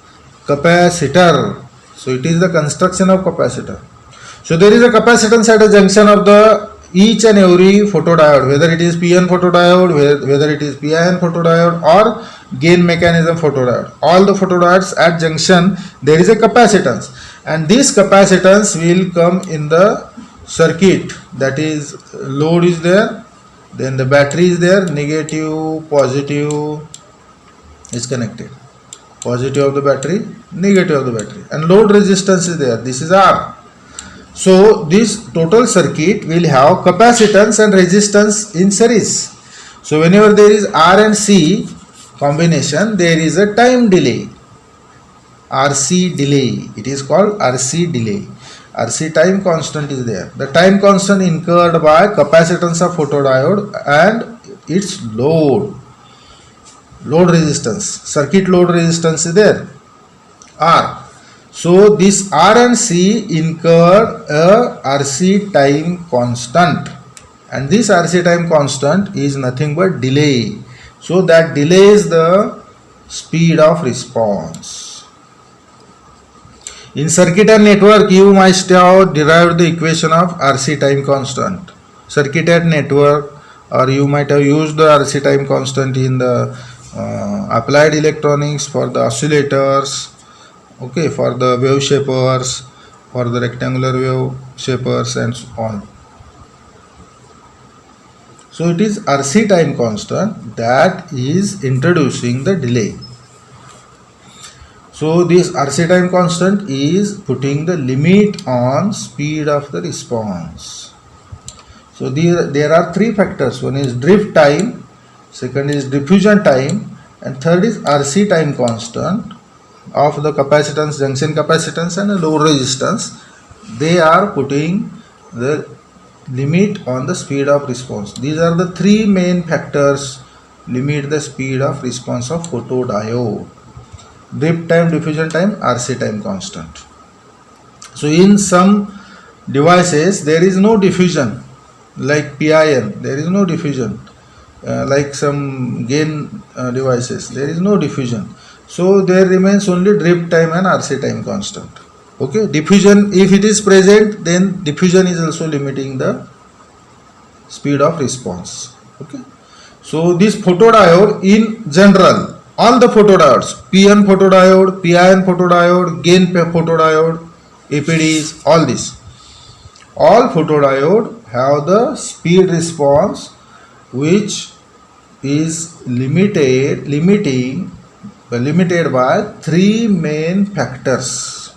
capacitor. So it is the construction of capacitor. So there is a capacitance at a junction of the each and every photodiode, whether it is PN photodiode, whether it is PIN photodiode or gain mechanism photodiode. All the photodiodes at junction there is a capacitance, and this capacitance will come in the circuit. That is, load is there, then the battery is there, negative, positive is connected. Positive of the battery, negative of the battery, and load resistance is there. This is R. So this total circuit will have capacitance and resistance in series. So whenever there is R and C combination, there is a time delay, RC delay. It is called RC delay. RC time constant is there. The time constant incurred by capacitance of photodiode and its load resistance, circuit load resistance is there, R. So this R and C incur a RC time constant, and this RC time constant is nothing but delay. So that delays the speed of response. In circuit and network, you must have derived the equation of RC time constant. Circuit and network, or you might have used the RC time constant in the applied electronics for the oscillators, okay, for the wave shapers, for the rectangular wave shapers and so on. So it is RC time constant that is introducing the delay. So this RC time constant is putting the limit on speed of the response. So there are three factors. One is drift time, second is diffusion time, and third is RC time constant of the capacitance, junction capacitance and load resistance. They are putting the limit on the speed of response. These are the three main factors limit the speed of response of photodiode: drift time, diffusion time, RC time constant. So in some devices there is no diffusion, like PIN, there is no diffusion. Like some gain devices, there is no diffusion. So there remains only drift time and RC time constant. Okay, diffusion, if it is present, then diffusion is also limiting the speed of response. Okay, so this photodiode in general, all the photodiodes, PN photodiode, PIN photodiode, gain photodiode, APDs, all this, all photodiode have the speed response which is limited by three main factors.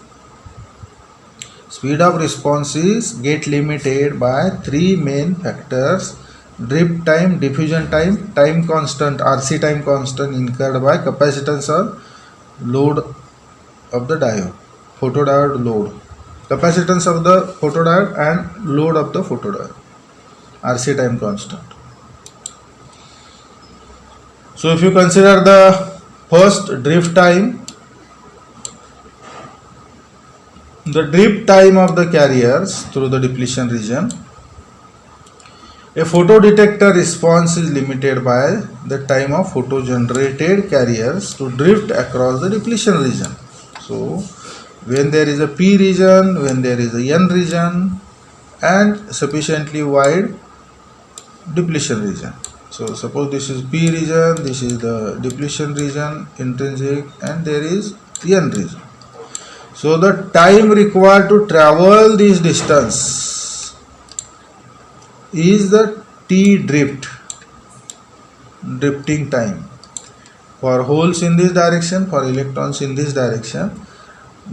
Speed of responses get limited by three main factors: drift time, diffusion time, time constant, RC time constant incurred by capacitance or load of the diode, photodiode load, capacitance of the photodiode and load of the photodiode, RC time constant. So if you consider the first, drift time, the drift time of the carriers through the depletion region, a photodetector response is limited by the time of photo-generated carriers to drift across the depletion region. So when there is a P region, when there is a N region and sufficiently wide depletion region. So suppose this is P region, this is the depletion region, intrinsic, and there is N region. So the time required to travel this distance is the T drifting time. For holes in this direction, for electrons in this direction,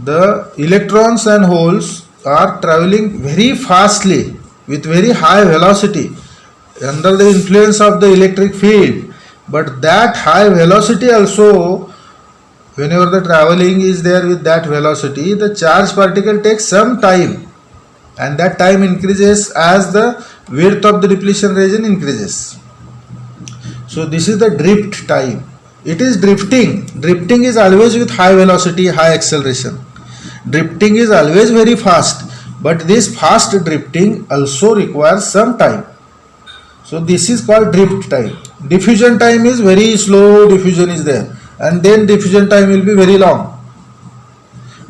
the electrons and holes are traveling very fastly with very high velocity under the influence of the electric field. But that high velocity also, whenever the traveling is there with that velocity, the charged particle takes some time, and that time increases as the width of the depletion region increases. So this is the drift time. It is drifting. Drifting is always with high velocity, high acceleration. Drifting is always very fast, but this fast drifting also requires some time. So this is called drift time. Diffusion time is very slow, diffusion is there, and then diffusion time will be very long.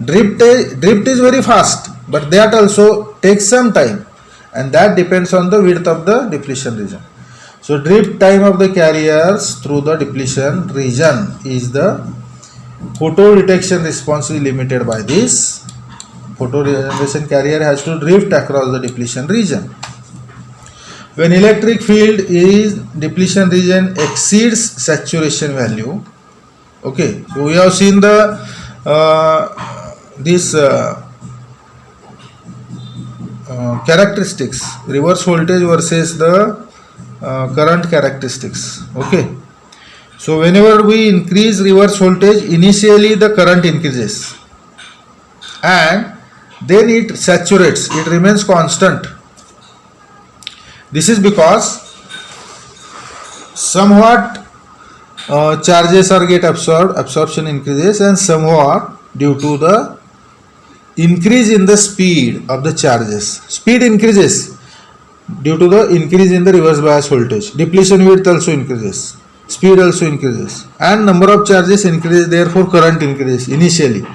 Drift is very fast, but that also takes some time, and that depends on the width of the depletion region. So drift time of the carriers through the depletion region is the photo detection response is limited by this. Photo regeneration carrier has to drift across the depletion region. When electric field is depletion region exceeds saturation value, okay, so we have seen the characteristics, reverse voltage versus the current characteristics. Okay, so whenever we increase reverse voltage, initially the current increases and then it saturates, it remains constant. This is because somewhat charges are get absorbed, absorption increases, and somewhat due to the increase in the speed of the charges, speed increases due to the increase in the reverse bias voltage. Depletion width also increases, speed also increases, and number of charges increases, therefore current increases initially.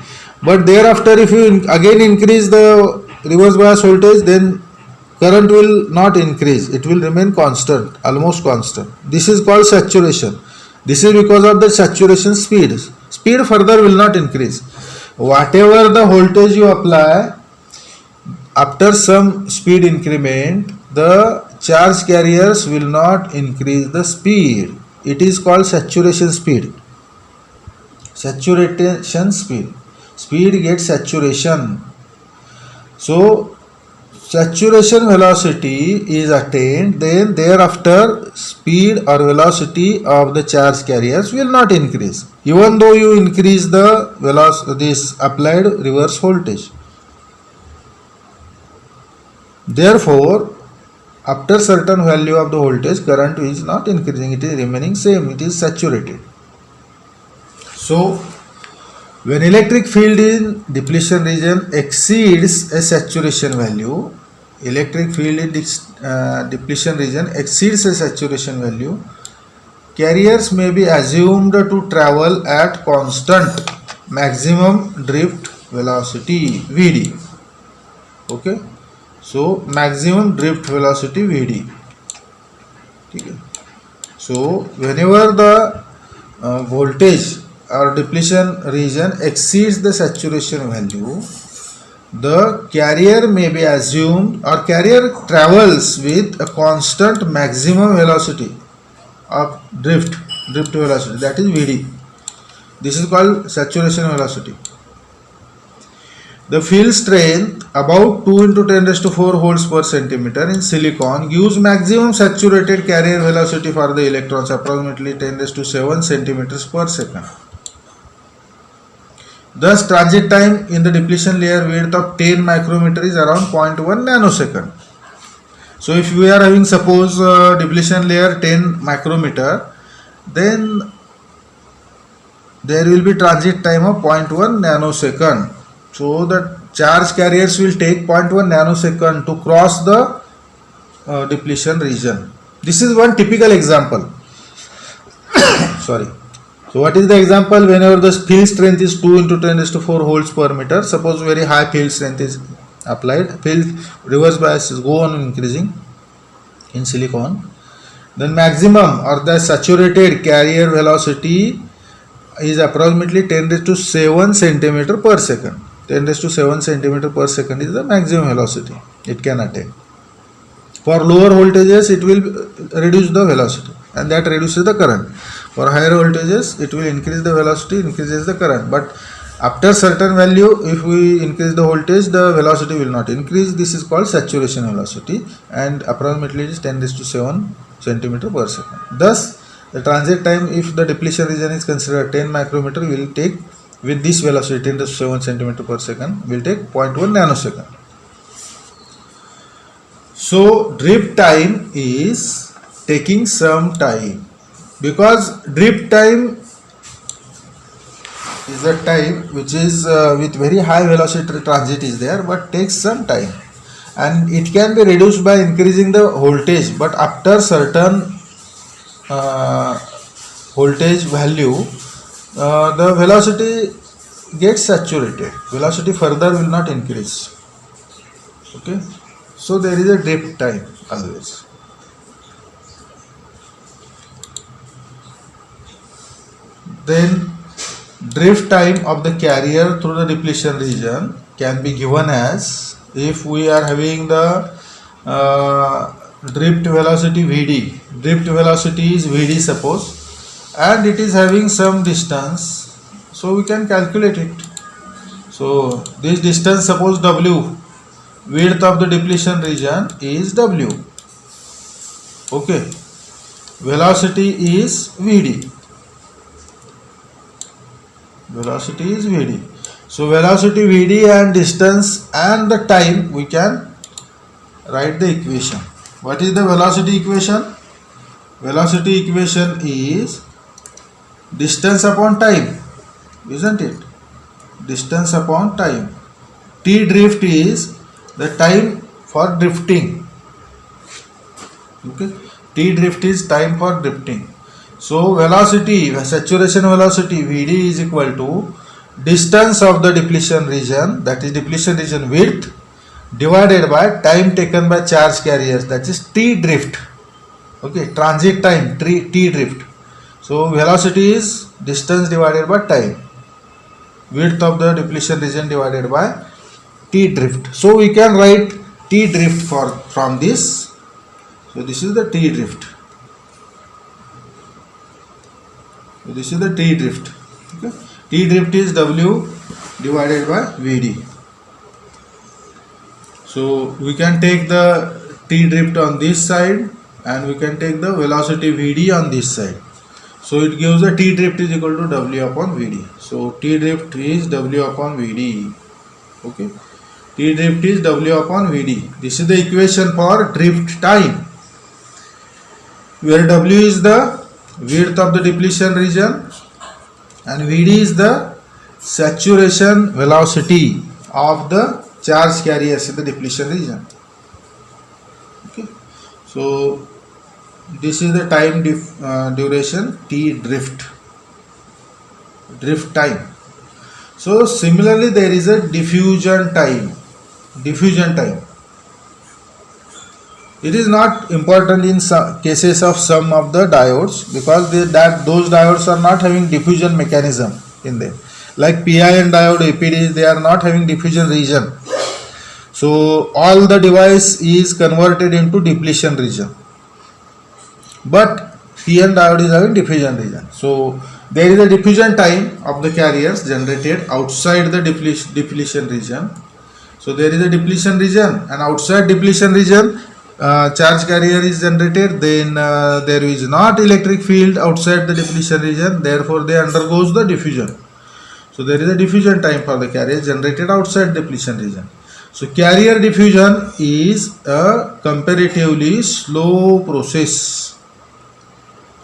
But thereafter, if you again increase the reverse bias voltage, then current will not increase, it will remain constant, almost constant. This is called saturation. This is because of the saturation speed. Speed further will not increase. Whatever the voltage you apply, after some speed increment, the charge carriers will not increase the speed. It is called saturation speed. Saturation speed. Speed gets saturation. So saturation velocity is attained, then thereafter speed or velocity of the charge carriers will not increase, even though you increase the velocity, this applied reverse voltage. Therefore, after certain value of the voltage, current is not increasing, it is remaining same, it is saturated. So when electric field in depletion region exceeds a saturation value, electric field in depletion region exceeds a saturation value, carriers may be assumed to travel at constant maximum drift velocity Vd. Okay, so maximum drift velocity Vd. Okay. So whenever the voltage or depletion region exceeds the saturation value, the carrier may be assumed, or carrier travels with a constant maximum velocity of drift velocity, that is Vd. This is called saturation velocity. The field strength about 2 into 10 raised to 4 volts per centimeter in silicon gives maximum saturated carrier velocity for the electrons, approximately 10 raised to 7 centimeters per second. Thus, transit time in the depletion layer width of 10 micrometer is around 0.1 nanosecond. So, if we are having suppose depletion layer 10 micrometer, then there will be transit time of 0.1 nanosecond. So, the charge carriers will take 0.1 nanosecond to cross the depletion region. This is one typical example. Sorry. So what is the example? Whenever the field strength is 2 into 10 raised to 4 volts per meter, suppose very high field strength is applied, field reverse bias is go on increasing in silicon, then maximum or the saturated carrier velocity is approximately 10 raised to 7 centimeter per second. 10 raised to 7 centimeter per second is the maximum velocity it can attain. For lower voltages, it will reduce the velocity, and that reduces the current. For higher voltages, it will increase the velocity, increases the current. But after certain value, if we increase the voltage, the velocity will not increase. This is called saturation velocity, and approximately it is 10 raised to 7 centimeter per second. Thus, The transit time, if the depletion region is considered 10 micrometer, will take with this velocity 10 to 7 centimeter per second, will take 0.1 nanosecond. So drift time is taking some time, because drift time is a time which is with very high velocity transit is there, but takes some time, and it can be reduced by increasing the voltage, but after certain voltage value the velocity gets saturated, velocity further will not increase. Okay, so there is a drift time always. Then drift time of the carrier through the depletion region can be given as, if we are having the drift velocity Vd, drift velocity is Vd suppose, and it is having some distance, so we can calculate it. So this distance, suppose W, width of the depletion region is W. Okay, velocity is Vd. Velocity is Vd. So velocity Vd and distance and the time, we can write the equation. What is the velocity equation? Velocity equation is distance upon time, isn't it? Distance upon time. T drift is the time for drifting. Okay, T drift is time for drifting. So velocity, saturation velocity Vd is equal to distance of the depletion region, that is depletion region width, divided by time taken by charge carriers, that is T drift. Okay, transit time, T drift. So velocity is distance divided by time, width of the depletion region divided by T drift. So we can write T drift from this. So this is the T drift. So this is the T drift. Okay. T drift is W divided by Vd. So we can take the T drift on this side, and we can take the velocity Vd on this side. So it gives the T drift is equal to W upon Vd. So T drift is W upon Vd. Okay. T drift is W upon Vd. This is the equation for drift time, where W is the width of the depletion region and Vd is the saturation velocity of the charge carriers in the depletion region. Okay, so this is the time duration T drift time. So similarly there is a diffusion time. It is not important in some cases of some of the diodes, because those diodes are not having diffusion mechanism in them. Like PIN diode, APDs, they are not having diffusion region. So all the device is converted into depletion region. But PN diode is having diffusion region. So there is a diffusion time of the carriers generated outside the depletion region. So there is a depletion region, and outside depletion region charge carrier is generated, then there is not electric field outside the depletion region, therefore they undergoes the diffusion. So there is a diffusion time for the carrier generated outside depletion region. So carrier diffusion is a comparatively slow process.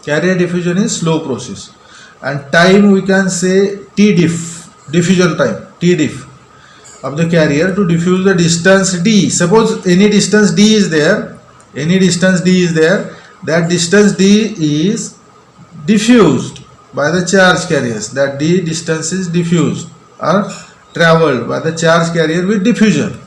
Carrier diffusion is slow process, and time we can say T diff, diffusion time, T diff of the carrier to diffuse the distance d. Suppose any distance d is there, that distance d is diffused by the charge carriers, that d distance is diffused or traveled by the charge carrier with diffusion.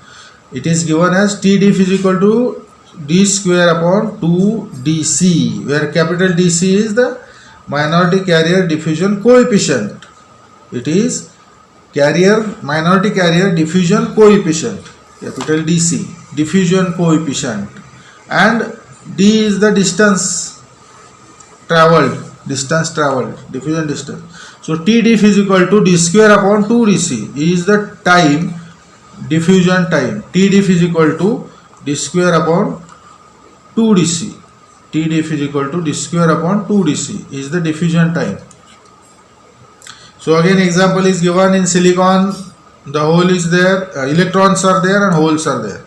It is given as T diff is equal to d square upon 2 dc, where capital DC is the minority carrier diffusion coefficient. It is minority carrier diffusion coefficient, capital DC, diffusion coefficient, and d is the distance traveled, diffusion distance. So T diff is equal to d square upon 2 dc is the time, diffusion time. T diff is equal to d square upon 2 dc. T diff is equal to d square upon 2 dc is the diffusion time. So again example is given in silicon, the hole is there, electrons are there and holes are there,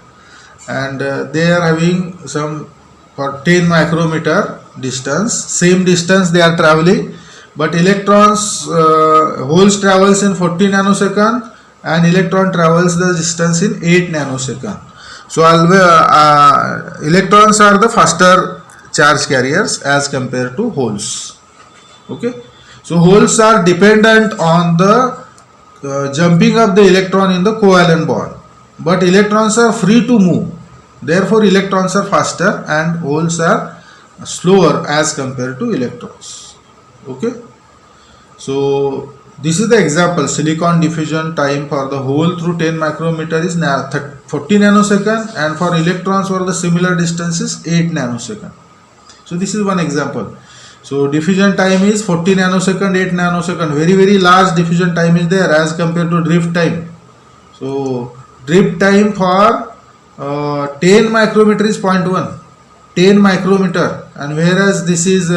and they are having some for 10 micrometer distance, same distance they are traveling, but electrons, holes travels in 40 nanosecond and electron travels the distance in 8 nanosecond. So electrons are the faster charge carriers as compared to holes. Okay, so holes are dependent on the jumping of the electron in the covalent bond, but electrons are free to move, therefore electrons are faster and holes are slower as compared to electrons. Okay, so this is the example. Silicon diffusion time for the hole through 10 micrometer is 40 nanosecond, and for electrons for the similar distance is 8 nanosecond. So this is one example. So diffusion time is 40 nanosecond, 8 nanosecond. Very large diffusion time is there as compared to drift time. So drift time for 10 micrometer is 0.1, 10 micrometer, and whereas this is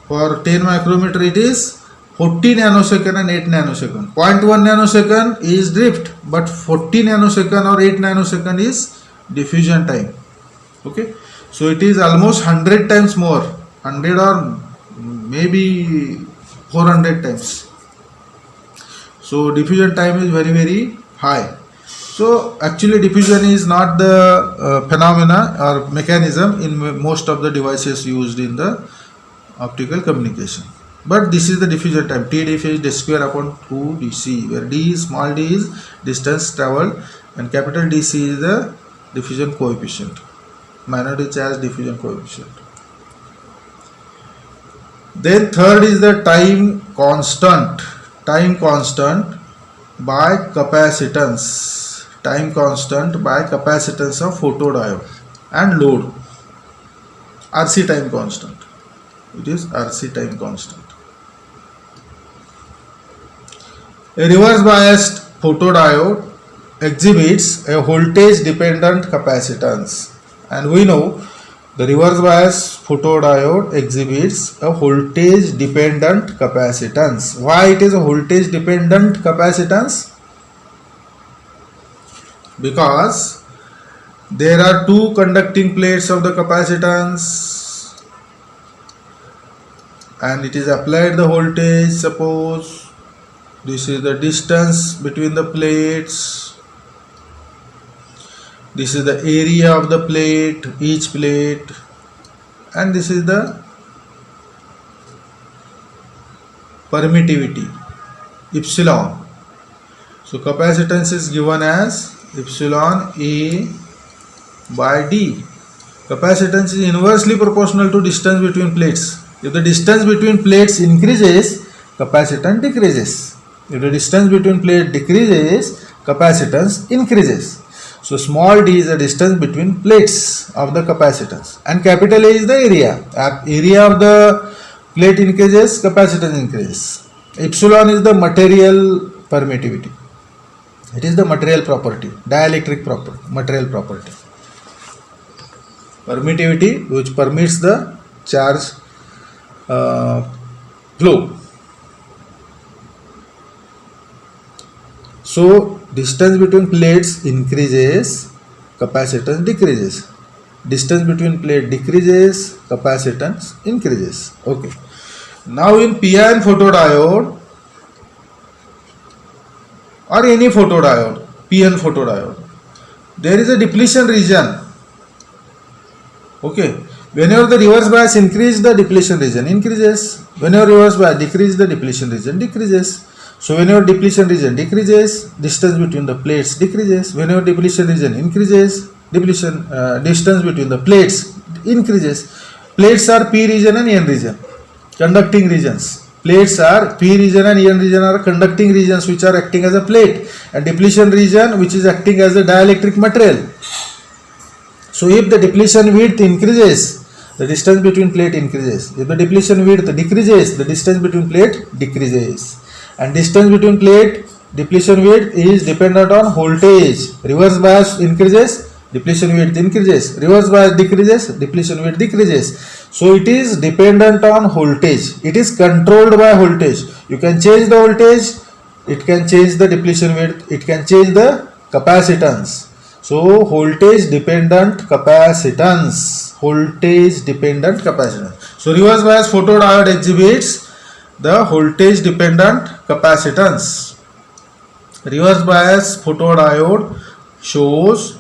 for 10 micrometer it is 40 nanosecond and 8 nanosecond. 0.1 nanosecond is drift, but 40 nanosecond or 8 nanosecond is diffusion time. Okay, so it is almost 100 times more, 100 or maybe 400 times. So diffusion time is very high. So actually diffusion is not the phenomena or mechanism in most of the devices used in the optical communication. But this is the diffusion time. T diff is d square upon 2 dc, where d is small d is distance traveled and capital DC is the diffusion coefficient, minority charge diffusion coefficient. Then third is the time constant by capacitance, time constant by capacitance of photodiode and load, RC time constant. It is RC time constant. A reverse biased photodiode exhibits a voltage dependent capacitance, and we know the reverse bias photodiode exhibits a voltage dependent capacitance. Why it is a voltage dependent capacitance? Because there are two conducting plates of the capacitance and it is applied the voltage. Suppose this is the distance between the plates, this is the area of the plate, each plate, and this is the permittivity, epsilon. So capacitance is given as epsilon A by D. Capacitance is inversely proportional to distance between plates. If the distance between plates increases, capacitance decreases. If the distance between plates decreases, capacitance increases. So small d is the distance between plates of the capacitance, and capital A is the area. Area of the plate increases, capacitance increases. Epsilon is the material permittivity. It is the material property, dielectric property, material property. Permittivity, which permits the charge flow. So distance between plates increases, capacitance decreases. Distance between plate decreases, capacitance increases. Okay. Now in PN photodiode or any photodiode, PN photodiode, there is a depletion region. Okay. Whenever the reverse bias increases, the depletion region increases. Whenever reverse bias decreases, the depletion region decreases. So whenever depletion region decreases, distance between the plates decreases. Whenever depletion region increases, distance between the plates increases. Plates are P region and N region, conducting regions. Plates are P region and N region are conducting regions which are acting as a plate, and depletion region which is acting as a dielectric material. So if the depletion width increases, the distance between plate increases. If the depletion width decreases, the distance between plate decreases. And distance between plate, depletion width is dependent on voltage. Reverse bias increases, depletion width increases. Reverse bias decreases, depletion width decreases. So it is dependent on voltage. It is controlled by voltage. You can change the voltage, it can change the depletion width, it can change the capacitance. So voltage dependent capacitance. Voltage dependent capacitance. So reverse bias photodiode exhibits the voltage dependent capacitance. Reverse bias photodiode shows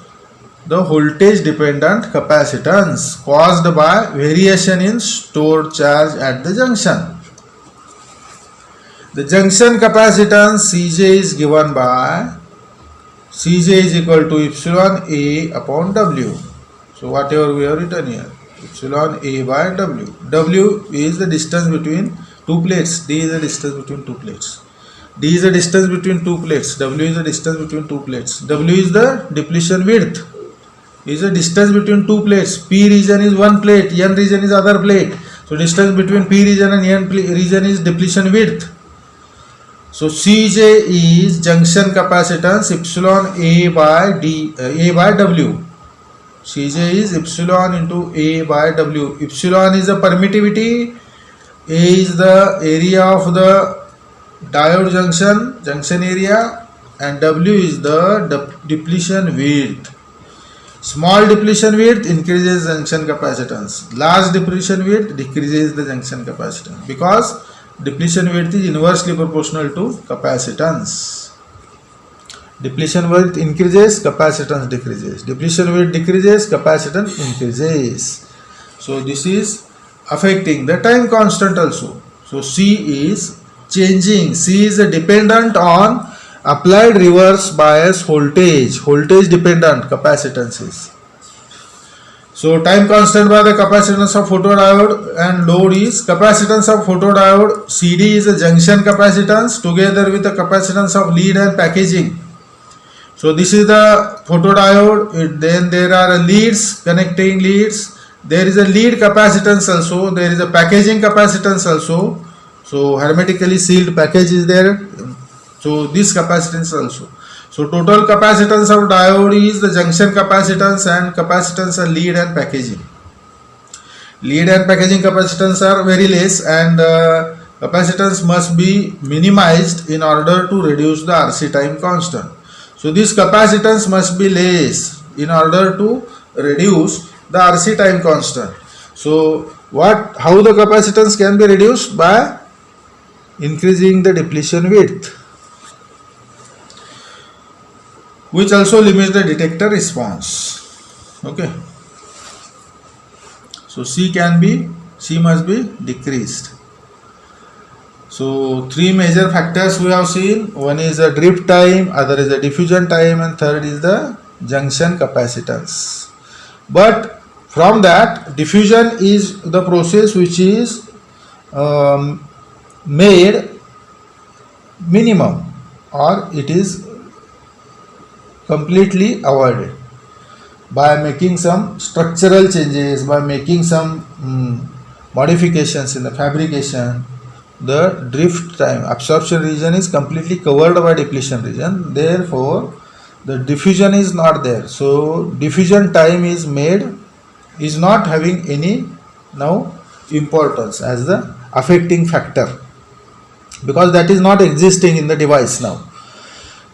the voltage dependent capacitance caused by variation in stored charge at the junction. The junction capacitance Cj is given by Cj is equal to epsilon A upon W. So whatever we have written here, epsilon A by W. W is the distance between two plates. D is the distance between two plates. D is the distance between two plates. W is the distance between two plates. W is the depletion width. Is the distance between two plates. P region is one plate. N region is other plate. So distance between P region and N region is depletion width. So Cj is junction capacitance epsilon A by W. Cj is epsilon into A by W. Epsilon is the permittivity, A is the area of the diode junction area, and W is the depletion width. Small depletion width increases junction capacitance. Large depletion width decreases the junction capacitance, because depletion width is inversely proportional to capacitance. Depletion width increases, capacitance decreases. Depletion width decreases, capacitance increases. So this is affecting the time constant also. So C is changing. C is dependent on applied reverse bias voltage. Voltage dependent capacitance is. So time constant by the capacitance of photodiode and load is capacitance of photodiode. CD is a junction capacitance together with the capacitance of lead and packaging. So this is the photodiode. Then there are leads, connecting leads. There is a lead capacitance also. There is a packaging capacitance also. So hermetically sealed package is there. So this capacitance also. So total capacitance of diode is the junction capacitance and capacitance of lead and packaging. Lead and packaging capacitance are very less, and capacitance must be minimized in order to reduce the RC time constant. So this capacitance must be less in order to reduce the RC time constant. So how the capacitance can be reduced? By increasing the depletion width, which also limits the detector response. Okay. So C must be decreased. So three major factors we have seen. One is the drift time, other is the diffusion time, and third is the junction capacitance. But from that, diffusion is the process which is made minimum, or it is completely avoided by making some structural changes, by making some modifications in the fabrication. The drift time, absorption region is completely covered by depletion region, therefore the diffusion is not there. So diffusion time is not having any now importance as the affecting factor, because that is not existing in the device now.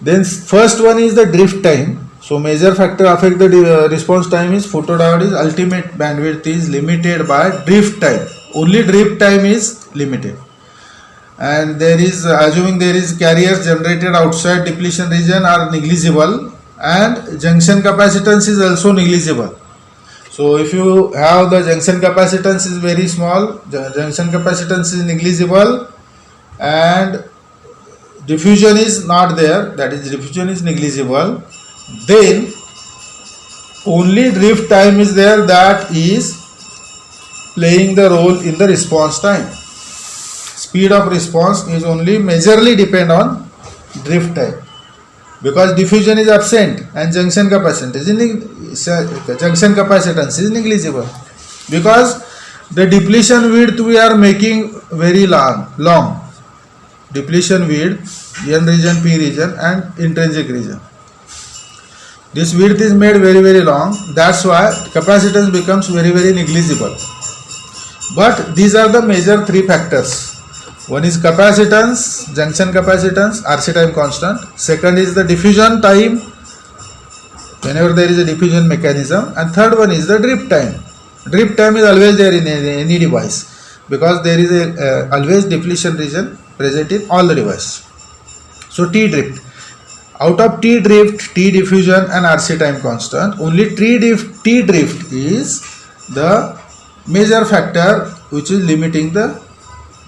Then first one is the drift time. So major factor affect the response time is photodiode is ultimate bandwidth is limited by drift time. Only drift time is limited. And there is, assuming there is carriers generated outside depletion region are negligible, and junction capacitance is also negligible. So if you have the junction capacitance is very small, junction capacitance is negligible, and diffusion is not there, that is diffusion is negligible, then only drift time is there, that is playing the role in the response time. Speed of response is only majorly depend on drift time, because diffusion is absent and junction capacitance is negligible, because the depletion width we are making very long. Depletion width, N region, P region and intrinsic region. This width is made very long. That's why capacitance becomes very negligible. But these are the major three factors. One is capacitance, junction capacitance, RC time constant. Second is the diffusion time, whenever there is a diffusion mechanism. And third one is the drift time. Drift time is always there in any device because there is a always depletion region present in all the device. So T drift. Out of T drift, T diffusion and RC time constant, only T drift is the major factor which is limiting the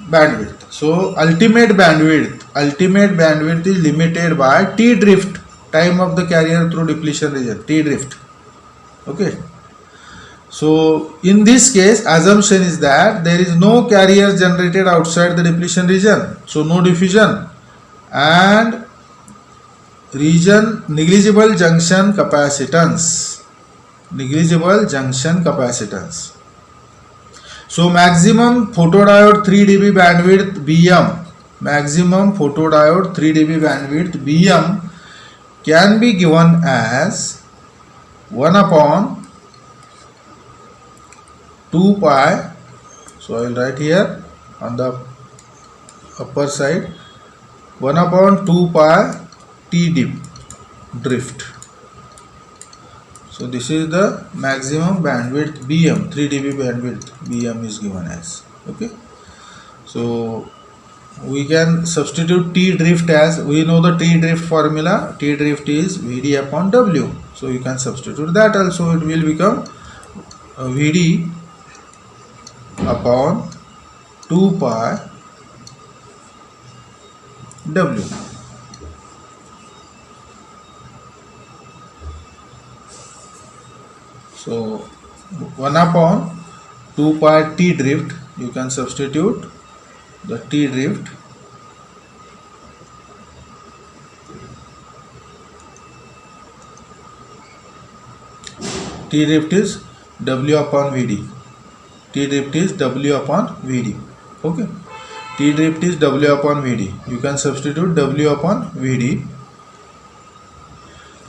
bandwidth. So ultimate bandwidth is limited by T drift, time of the carrier through depletion region, T drift. Okay. So in this case, assumption is that there is no carrier generated outside the depletion region. So no diffusion and region negligible junction capacitance. So maximum photodiode 3 dB bandwidth BM, can be given as 1 upon 2 pi. So I will write here on the upper side 1 upon 2 pi T drift. So this is the maximum bandwidth BM, 3 dB bandwidth BM is given as. Okay. So we can substitute T drift as, we know the T drift formula. T drift is Vd upon W. So you can substitute that also. It will become Vd upon 2 pi W. So 1 upon 2 pi T drift, you can substitute the T drift is W upon Vd. T drift is W upon Vd. Okay. T drift is W upon Vd. You can substitute W upon Vd.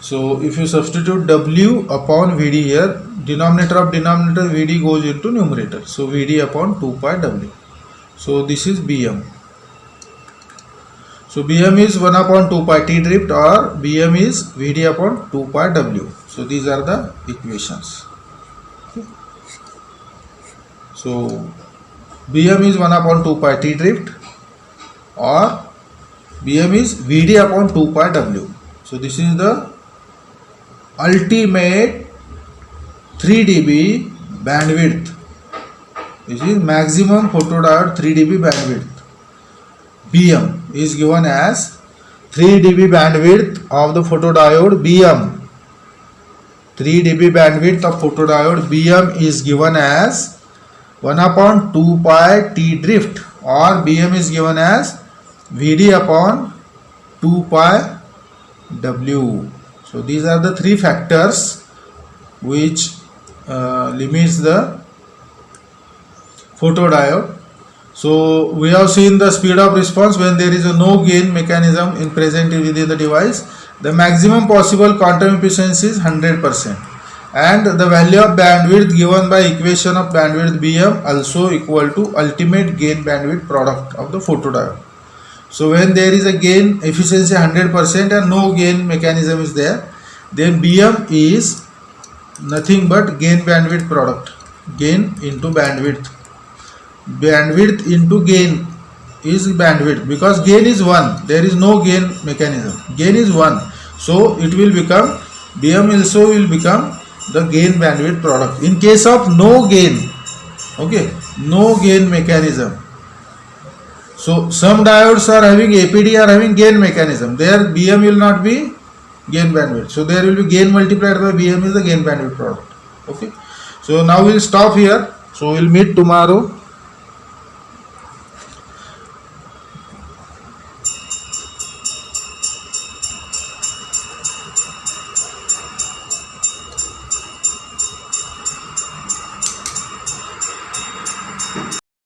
So if you substitute W upon Vd here, denominator of denominator Vd goes into numerator. So Vd upon 2 pi W. So this is Bm. So Bm is 1 upon 2 pi T drift, or Bm is Vd upon 2 pi W. So these are the equations. Okay. So Bm is 1 upon 2 pi T drift, or Bm is Vd upon 2 pi W. So this is the ultimate 3 dB bandwidth. This is maximum photodiode 3 dB bandwidth. Bm is given as 3 dB bandwidth of the photodiode Bm. 3 dB bandwidth of photodiode Bm is given as 1 upon 2 pi T drift, or Bm is given as Vd upon 2 pi W. So these are the three factors which limits the photodiode. So we have seen the speed of response when there is a no gain mechanism in present within the device. The maximum possible quantum efficiency is 100%, and the value of bandwidth given by equation of bandwidth Bm also equal to ultimate gain bandwidth product of the photodiode. So when there is a gain efficiency 100% and no gain mechanism is there, then Bm is nothing but gain bandwidth product. Gain into bandwidth. Bandwidth into gain is bandwidth, because gain is 1. There is no gain mechanism. Gain is 1. So it will become, Bm also will become the gain bandwidth product. In case of no gain, okay, no gain mechanism. So some diodes are having APD, are having gain mechanism. There Bm will not be gain bandwidth. So there will be gain multiplied by Bm is the gain bandwidth product. Okay. So now we will stop here. So we will meet tomorrow.